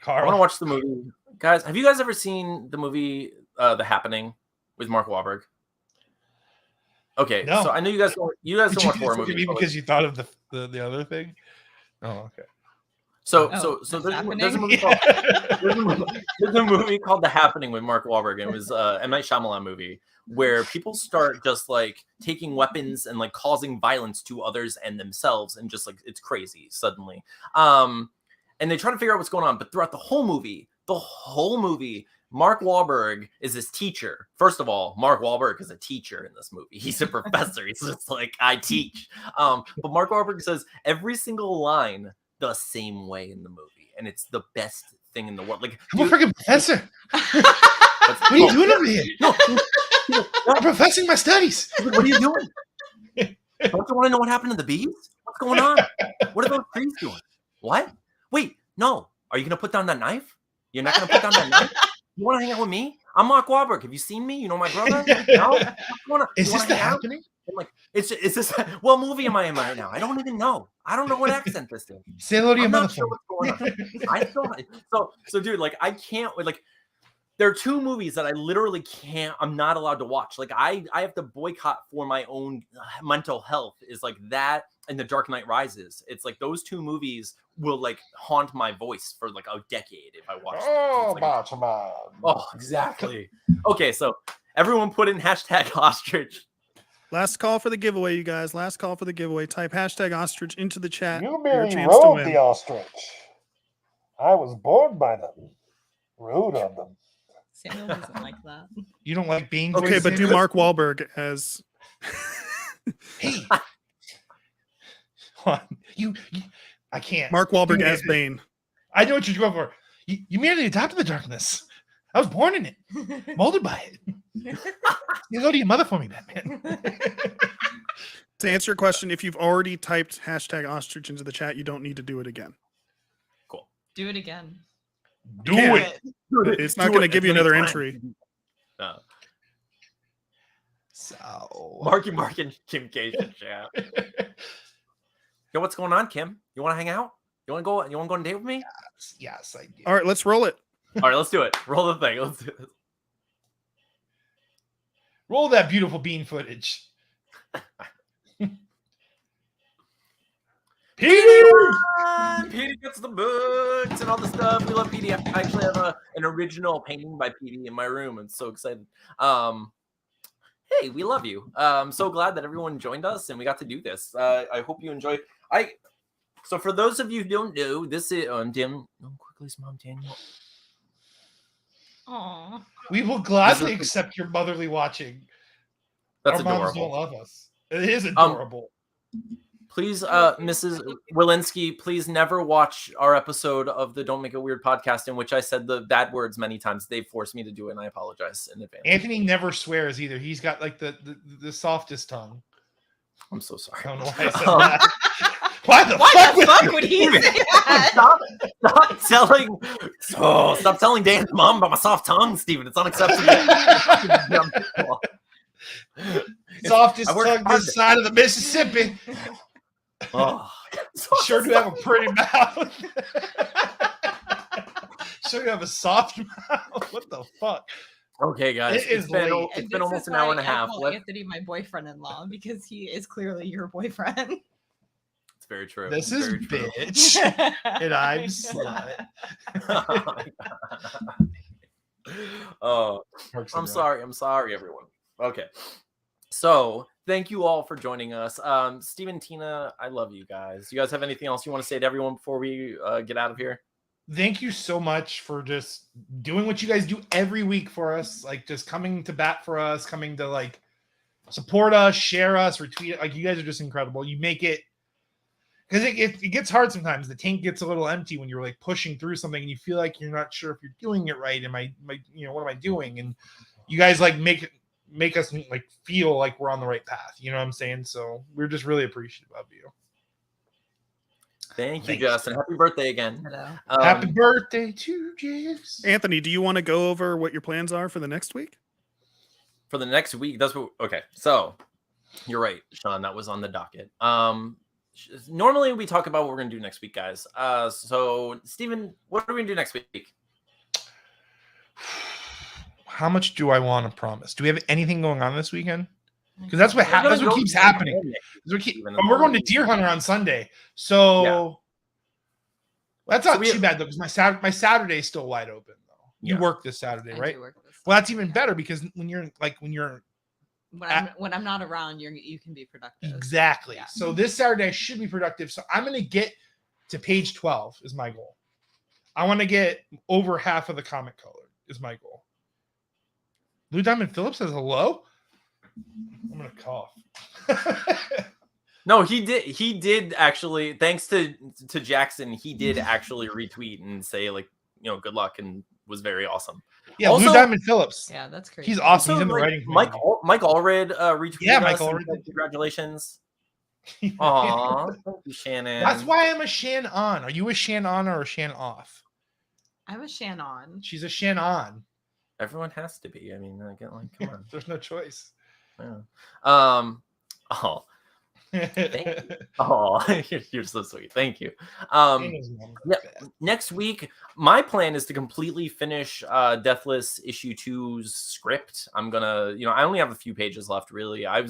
S1: Carl.
S2: I want to watch the movie, guys. Have you guys ever seen the movie The Happening with Mark Wahlberg? Okay,
S1: no.
S2: So I know you guys don't watch horror movies
S1: because you thought of the other thing. Oh, okay.
S2: So there's a movie called there's a movie called The Happening with Mark Wahlberg, and it was M. Night Shyamalan movie where people start just like taking weapons and like causing violence to others and themselves, and just like it's crazy suddenly. And they try to figure out what's going on, but throughout the whole movie, Mark Wahlberg is this teacher. First of all, Mark Wahlberg is a teacher in this movie. He's a professor. He's just like, I teach. But Mark Wahlberg says every single line the same way in the movie, and it's the best thing in the world. Like,
S1: I'm a freaking professor. What are you doing over here? No, I'm professing my studies.
S2: What are you doing? Don't you want to know what happened to the bees? What's going on? What are those trees doing? What? Wait, no. Are you gonna put down that knife? You're not gonna put down that knife? You want to hang out with me? I'm Mark Wahlberg. Have you seen me? You know my brother? No.
S1: Is this The Happening?
S2: I'm like, is this what movie am I in right now? I don't even know. I don't know what accent this is.
S1: Say hello to your
S2: I'm
S1: mother.
S2: Not sure what's going on. I still so dude, like I can't like there are two movies that I literally can't. I'm not allowed to watch. Like I have to boycott for my own mental health. Is like that and The Dark Knight Rises. It's like those two movies will like haunt my voice for like a decade if I watch them.
S6: Oh,
S2: It's like, oh, exactly. Okay, so everyone put in hashtag ostrich.
S4: Last call for the giveaway, you guys. Last call for the giveaway. Type hashtag ostrich into the chat.
S6: You
S4: for your
S6: merely
S4: chance to
S6: rode
S4: win.
S6: the ostrich. I was born by them. Rode on them.
S3: Samuel doesn't like that.
S1: You don't like being
S4: Okay, but do Mark Wahlberg as
S1: Hey, hold on. You I can't.
S4: Mark Wahlberg as Bane.
S1: I know what you're going for. You merely adopted the darkness. I was born in it, molded by it. You go to your mother for me, Batman.
S4: To answer your question, if you've already typed hashtag ostrich into the chat, you don't need to do it again.
S2: Cool.
S3: Do it again.
S1: Do
S4: can't.
S1: it.
S4: It's not going to give you another entry.
S1: So
S2: Marky Mark and Kim K should chat. Yo, what's going on, Kim? You want to hang out? You want to go? You want to go on a date with me?
S1: yes, I do.
S4: All right, let's roll it.
S2: All right, let's do it. Roll the thing. Let's do this.
S1: Roll that beautiful bean footage. Petey!
S2: Petey gets the books and all the stuff. We love Petey. I actually have an original painting by Petey in my room. I'm so excited. Hey, we love you. I'm so glad that everyone joined us and we got to do this. I hope you enjoyed. So for those of you who don't know, this is Dan. No, quickly, Mom Daniel.
S3: Aw.
S1: We will gladly accept your motherly watching.
S2: That's
S1: Our moms
S2: adorable.
S1: don't love us. It is adorable.
S2: Please, Mrs. Walensky, please never watch our episode of the Don't Make It Weird podcast in which I said the bad words many times. They forced me to do it, and I apologize in advance.
S1: Anthony never swears either. He's got like the softest tongue.
S2: I'm so sorry.
S1: I don't know why I said that. Why the fuck
S3: would he say that?
S2: Stop telling Dan's mom about my soft tongue, Steven. It's unacceptable.
S1: Softest
S2: I worked
S1: tongue
S2: hard.
S1: this side of the Mississippi.
S2: Oh,
S1: Sure do have a pretty mouth. Sure you have a soft mouth. What the fuck?
S2: Okay, guys.
S1: It is late.
S2: It's been almost an hour and a half.
S3: I call Anthony my boyfriend-in-law because he is clearly your boyfriend.
S2: It's very true.
S1: This
S2: It's
S1: is
S2: very true.
S1: bitch. And I'm slut.
S2: Oh, I'm sorry. I'm sorry, everyone. Okay. So thank you all for joining us. Steven, Tina, I love you guys. You guys have anything else you want to say to everyone before we get out of here?
S1: Thank you so much for just doing what you guys do every week for us. Like just coming to bat for us, coming to like support us, share us, retweet it. Like you guys are just incredible. You make it because it gets hard sometimes. The tank gets a little empty when you're like pushing through something and you feel like you're not sure if you're doing it right. Am I what am I doing? And you guys like make us like feel like we're on the right path. You know what I'm saying? So we're just really appreciative of you.
S2: Thank you,
S1: Thanks.
S2: Justin. Happy birthday again.
S3: Hello.
S1: Happy birthday to Jess.
S4: Anthony, do you want to go over what your plans are for the next week?
S2: For the next week, that's what. Okay, so you're right, Sean. That was on the docket. Normally we talk about what we're gonna do next week, guys. So Steven, what are we gonna do next week?
S1: How much do I want to promise? Do we have anything going on this weekend? Because that's what keeps happening. We're going to Deer Hunter on Sunday, so that's not too bad though. Because my Saturday is still wide open though. You work this Saturday,
S3: I
S1: right?
S3: do work this
S1: Well, that's even better because when
S3: I'm not around, you can be productive.
S1: exactly.
S3: Yeah.
S1: So this Saturday I should be productive. So I'm going to get to page 12 is my goal. I want to get over half of the comic color is my goal. Lou Diamond Phillips says hello. I'm gonna cough.
S2: No, he did actually. Thanks to Jackson, he did actually retweet and say like, good luck and was very awesome.
S1: Yeah,
S2: also,
S1: Lou Diamond Phillips.
S3: Yeah, that's crazy.
S1: He's awesome.
S2: Also,
S1: He's in the
S2: like,
S1: writing.
S2: Mike Allred retweeted.
S1: Yeah, Mike
S2: us and
S1: Allred.
S2: said congratulations. Aw, thank you, Shannon.
S1: That's why I'm a Shan on. Are you a Shan on or a Shan off?
S3: I'm a Shannon.
S1: She's a Shan on.
S2: Everyone has to be. I mean, come on.
S1: There's no choice.
S2: Yeah. Oh, Oh, you're so sweet. Thank you.
S1: Dana's mom
S2: Yeah,
S1: fat.
S2: next week, my plan is to completely finish Deathless issue 2's script. I'm gonna, I only have a few pages left, really. I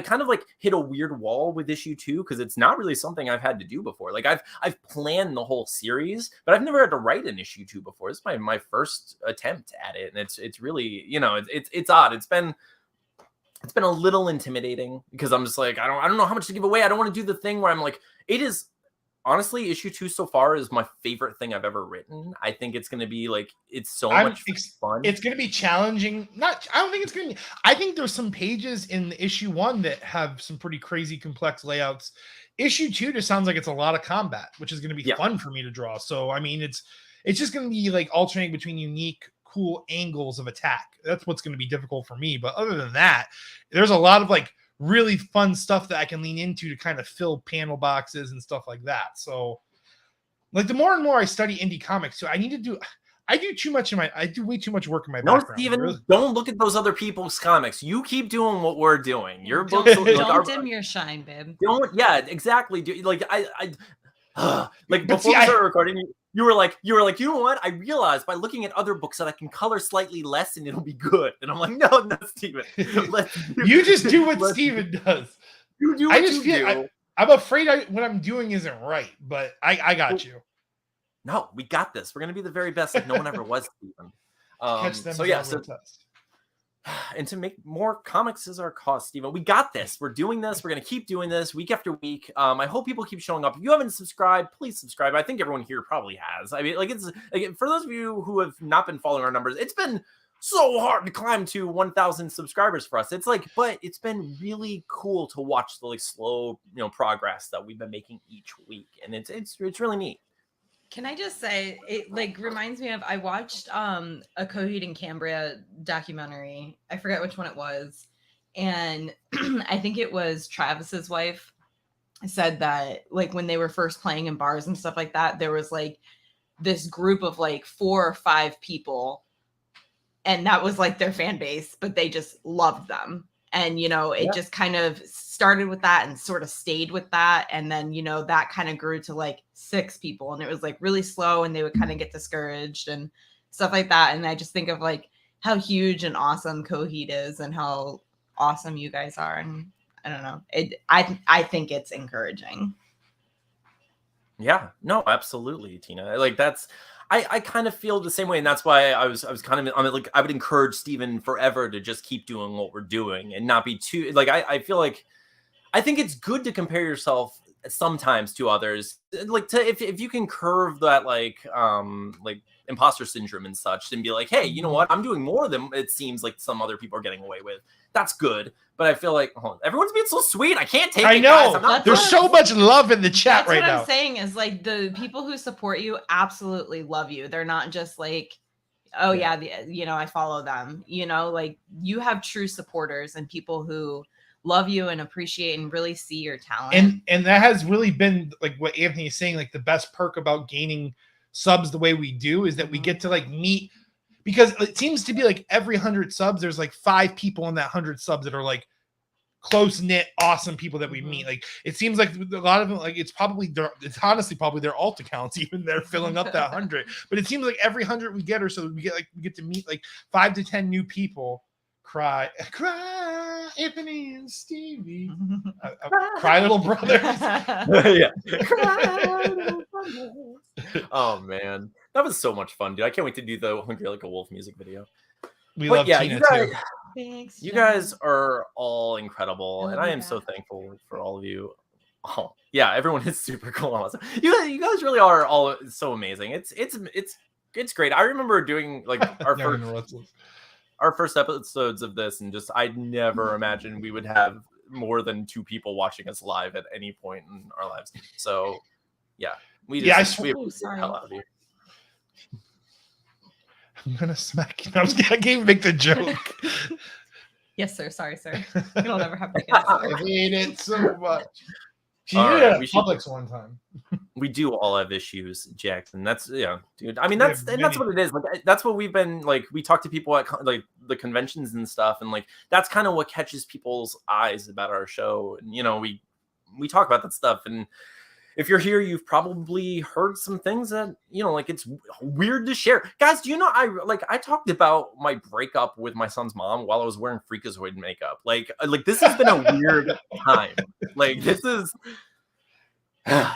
S2: kind of like hit a weird wall with issue 2 because it's not really something I've had to do before. Like I've planned the whole series, but I've never had to write an issue 2 before. It's my first attempt at it, and it's really, it's odd. It's been a little intimidating because I'm just like, I don't know how much to give away. I don't want to do the thing where I'm like, it is honestly, issue 2 so far is my favorite thing I've ever written. I think it's going to be like, it's so much fun.
S1: It's going to be challenging. I don't think it's going to be. I think there's some pages in issue 1 that have some pretty crazy complex layouts. Issue 2 just sounds like it's a lot of combat, which is going to be fun for me to draw. So, I mean, it's just going to be like alternating between unique, cool angles of attack. That's what's going to be difficult for me. But other than that, there's a lot of like really fun stuff that I can lean into to kind of fill panel boxes and stuff like that. So like the more and more I study indie comics, so I do way too much work in my background.
S2: Steven,
S1: really.
S2: Don't look at those other people's comics. You keep doing what we're doing. Your
S3: Don't,
S2: books
S3: don't dim your shine, babe.
S2: Yeah, exactly. Like like
S1: But
S2: before
S1: see,
S2: we started recording, you were like, you know what? I realized by looking at other books that I can color slightly less and it'll be good. And I'm like, no, Steven.
S1: You just do what Steven does.
S2: You do what you do.
S1: I'm afraid what I'm doing isn't right, but I got you.
S2: No, we got this. We're gonna be the very best, like no one ever was, Steven.
S1: Catch them
S2: And to make more comics is our cause, Steven. We got this. We're doing this. We're going to keep doing this week after week. I hope people keep showing up. If you haven't subscribed, please subscribe. I think everyone here probably has. I mean, for those of you who have not been following our numbers, it's been so hard to climb to 1,000 subscribers for us. But it's been really cool to watch the slow, progress that we've been making each week, and it's really neat.
S3: Can I just say, it reminds me of, I watched a Coheed and Cambria documentary. I forget which one it was. And I think it was Travis's wife said that when they were first playing in bars and stuff like that, there was this group of 4 or 5 people, and that was their fan base, but they just loved them. And, it just kind of started with that and sort of stayed with that. And then, that kind of grew to 6 people, and it was really slow, and they would kind of get discouraged and stuff like that. And I just think of how huge and awesome Coheed is and how awesome you guys are. And I don't know, I think it's encouraging.
S2: Yeah, no, absolutely, Tina. I kind of feel the same way, and that's why I was kind of I would encourage Steven forever to just keep doing what we're doing and not be too I feel I think it's good to compare yourself sometimes to others, if you can curve that imposter syndrome and such, and be like, hey, you know what, I'm doing more than it seems like some other people are getting away with. That's good. But I feel everyone's being so sweet. I can't take it. I know.
S1: Guys. There's so much love in the chat right now.
S3: That's what I'm saying is the people who support you absolutely love you. They're not just I follow them. You have true supporters and people who love you and appreciate and really see your talent.
S1: And that has really been what Anthony is saying. The best perk about gaining subs the way we do is that we get to meet. Because it seems to be every 100 subs, there's 5 people in that 100 subs that are close knit, awesome people that we meet. It seems like a lot of them, it's honestly probably their alt accounts, even they're filling up that 100. But it seems every 100 we get or so, we get to meet 5 to 10 new people. Cry, Anthony and Stevie. Cry, little brothers.
S2: Yeah. Cry, little brothers. Oh man, that was so much fun, dude! I can't wait to do the Hungry Like a Wolf music video.
S1: We love Tina too.
S3: Thanks.
S2: You guys are all incredible, and I am so thankful for all of you. Oh yeah, everyone is super cool. Awesome. You guys really are all so amazing. It's great. I remember doing our first episodes of this, and I'd never imagined we would have more than 2 people watching us live at any point in our lives. So yeah, we appreciate the hell out of you.
S1: I'm gonna smack you. I can't make the joke.
S3: Yes, sir. Sorry, sir. You'll never have to get it.
S1: I hate it so much. She
S2: All
S1: did
S2: right,
S1: it at Publix one time.
S2: We do all have issues, Jackson. That's dude. I mean, that's what it is. That's what we've been we talk to people at the conventions and stuff, and that's kind of what catches people's eyes about our show. And we talk about that stuff. And if you're here, you've probably heard some things that, you know, like it's weird to share. Guys, do you know, I talked about my breakup with my son's mom while I was wearing Freakazoid makeup. Like this has been a weird time. Like this is,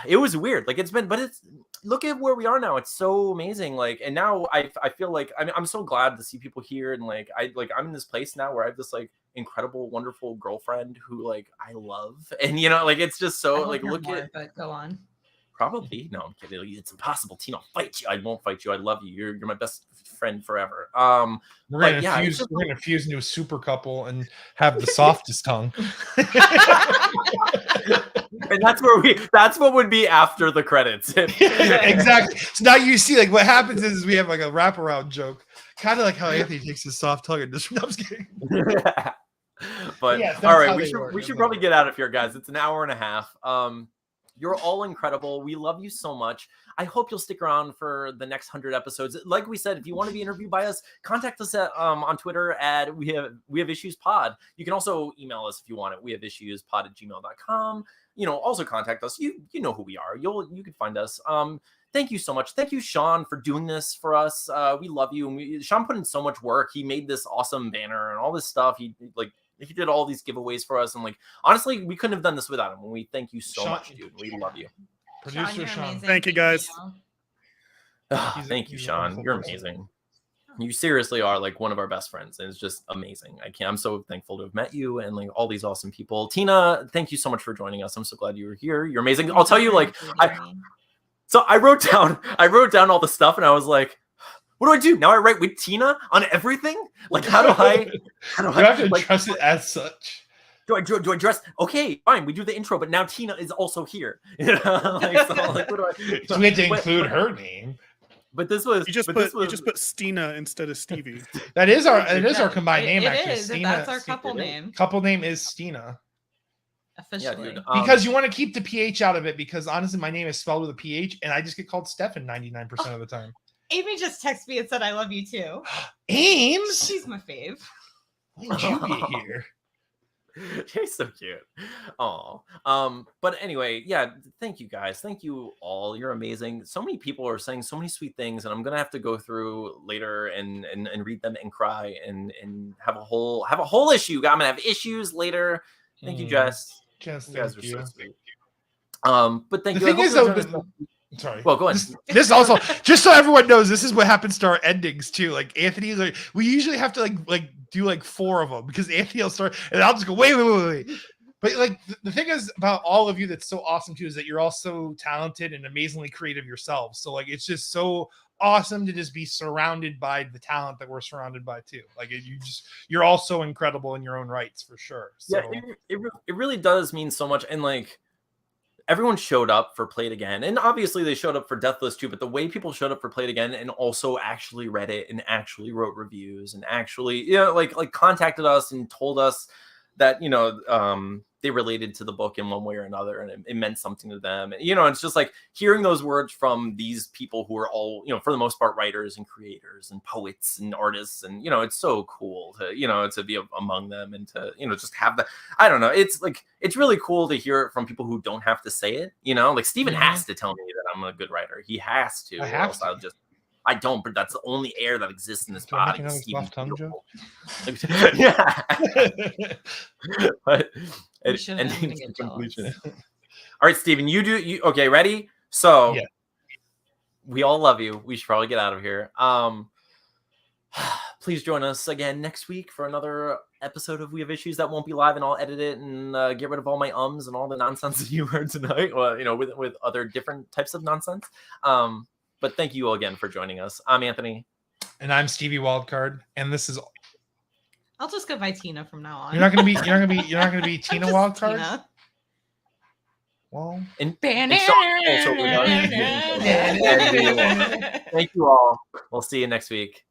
S2: it was weird. Like it's been, but it's, look at where we are now. It's so amazing. Like, and now I feel like, I'm so glad to see people here. And like, I'm in this place now where I have this like incredible, wonderful girlfriend who like I love. And, you know, like, it's just so like, look
S3: more,
S2: at,
S3: but go on.
S2: Probably. No, I'm kidding. It's impossible. Tina, I'll fight you. I won't fight you. I love you. You're my best friend forever.
S1: We're gonna fuse into a super couple and have the softest tongue.
S2: And that's what would be after the credits.
S1: Exactly. So now you see, like, what happens is we have like a wraparound joke, kind of like how Anthony takes his soft tongue and just. No, I'm just kidding.
S2: But
S1: yeah,
S2: all right, we should probably get out of here, guys. It's an hour and a half. You're all incredible. We love you so much. I hope you'll stick around for the next 100 episodes. Like we said, if you want to be interviewed by us, contact us at, on Twitter at we have issues pod. You can also email us if you want it. We have issues pod@gmail.com. You know, also contact us. You know who we are. You can find us. Thank you so much. Thank you, Sean, for doing this for us. We love you. And Sean put in so much work. He made this awesome banner and all this stuff. He did all these giveaways for us. And like, honestly, we couldn't have done this without him. We thank you so much, dude. We love you.
S1: Producer Sean.
S4: Thank you, guys.
S2: Thank you, Sean. You're amazing. You seriously are like one of our best friends. And it's just amazing. I'm so thankful to have met you and like all these awesome people. Tina, thank you so much for joining us. I'm so glad you were here. You're amazing. I'll tell you, like, I wrote down all the stuff and I was like, what do I do? Now I write with Tina on everything? Like, how do I
S1: have to like, address it as such?
S2: Do I dress? Okay, fine. We do the intro, but now Tina is also here. You know, like, so, like, what do I?
S1: So we had to include her name.
S2: But this was
S4: you just put Stina instead of Stevie.
S1: That is our combined name. Actually,
S3: Stina, that's our couple name.
S1: Couple name is Stina.
S3: Officially,
S2: yeah, dude,
S1: because you want to keep the PH out of it. Because honestly, my name is spelled with a PH, and I just get called Stefan 99% of the time.
S3: Amy just texted me and said, "I love you too."
S1: Ames,
S3: she's my fave.
S1: When did you get here?
S2: She's so cute. Oh, but anyway, yeah. Thank you guys. Thank you all. You're amazing. So many people are saying so many sweet things, and I'm gonna have to go through later and read them and cry and have a whole issue. I'm gonna have issues later. Thank you, Jess.
S1: Jess,
S2: you guys are
S1: you.
S2: so sweet. But thank
S1: the
S2: you.
S1: Thing is, though, sorry.
S2: Well, go ahead.
S1: This also, just so everyone knows, this is what happens to our endings too. Like Anthony, like we usually have to like do like 4 of them because Anthony will start, and I'll just go wait. But like the thing is about all of you that's so awesome too is that you're all so talented and amazingly creative yourselves. So like it's just so awesome to just be surrounded by the talent that we're surrounded by too. Like you're all so incredible in your own rights for sure. So.
S2: Yeah, it really does mean so much, and like. Everyone showed up for Play It Again, and obviously they showed up for Deathless too, but the way people showed up for Play It Again and also actually read it and actually wrote reviews and actually, you know, like contacted us and told us that, you know, they related to the book in one way or another, and it meant something to them. And, you know, it's just like hearing those words from these people who are all, you know, for the most part, writers and creators and poets and artists. And, you know, it's so cool to, you know, to be among them and to, you know, just have that. I don't know. It's like, it's really cool to hear it from people who don't have to say it, you know, like Steven has to tell me that I'm a good writer. He has to. I don't, but that's the only air that exists in this body.
S1: Left tongue joke?
S2: Yeah. But all right, Steven, you okay, ready? So
S1: yeah.
S2: We all love you. We should probably get out of here. Please join us again next week for another episode of We Have Issues that won't be live, and I'll edit it and get rid of all my ums and all the nonsense that you heard tonight. Well, you know, with other different types of nonsense. But thank you all again for joining us. I'm Anthony.
S1: And I'm Stevie Wildcard. And this is
S3: I'll just go by Tina from now on.
S1: You're not gonna be Tina Wildcard?
S3: Tina.
S1: Well,
S2: and Sean also thank you all. We'll see you next week.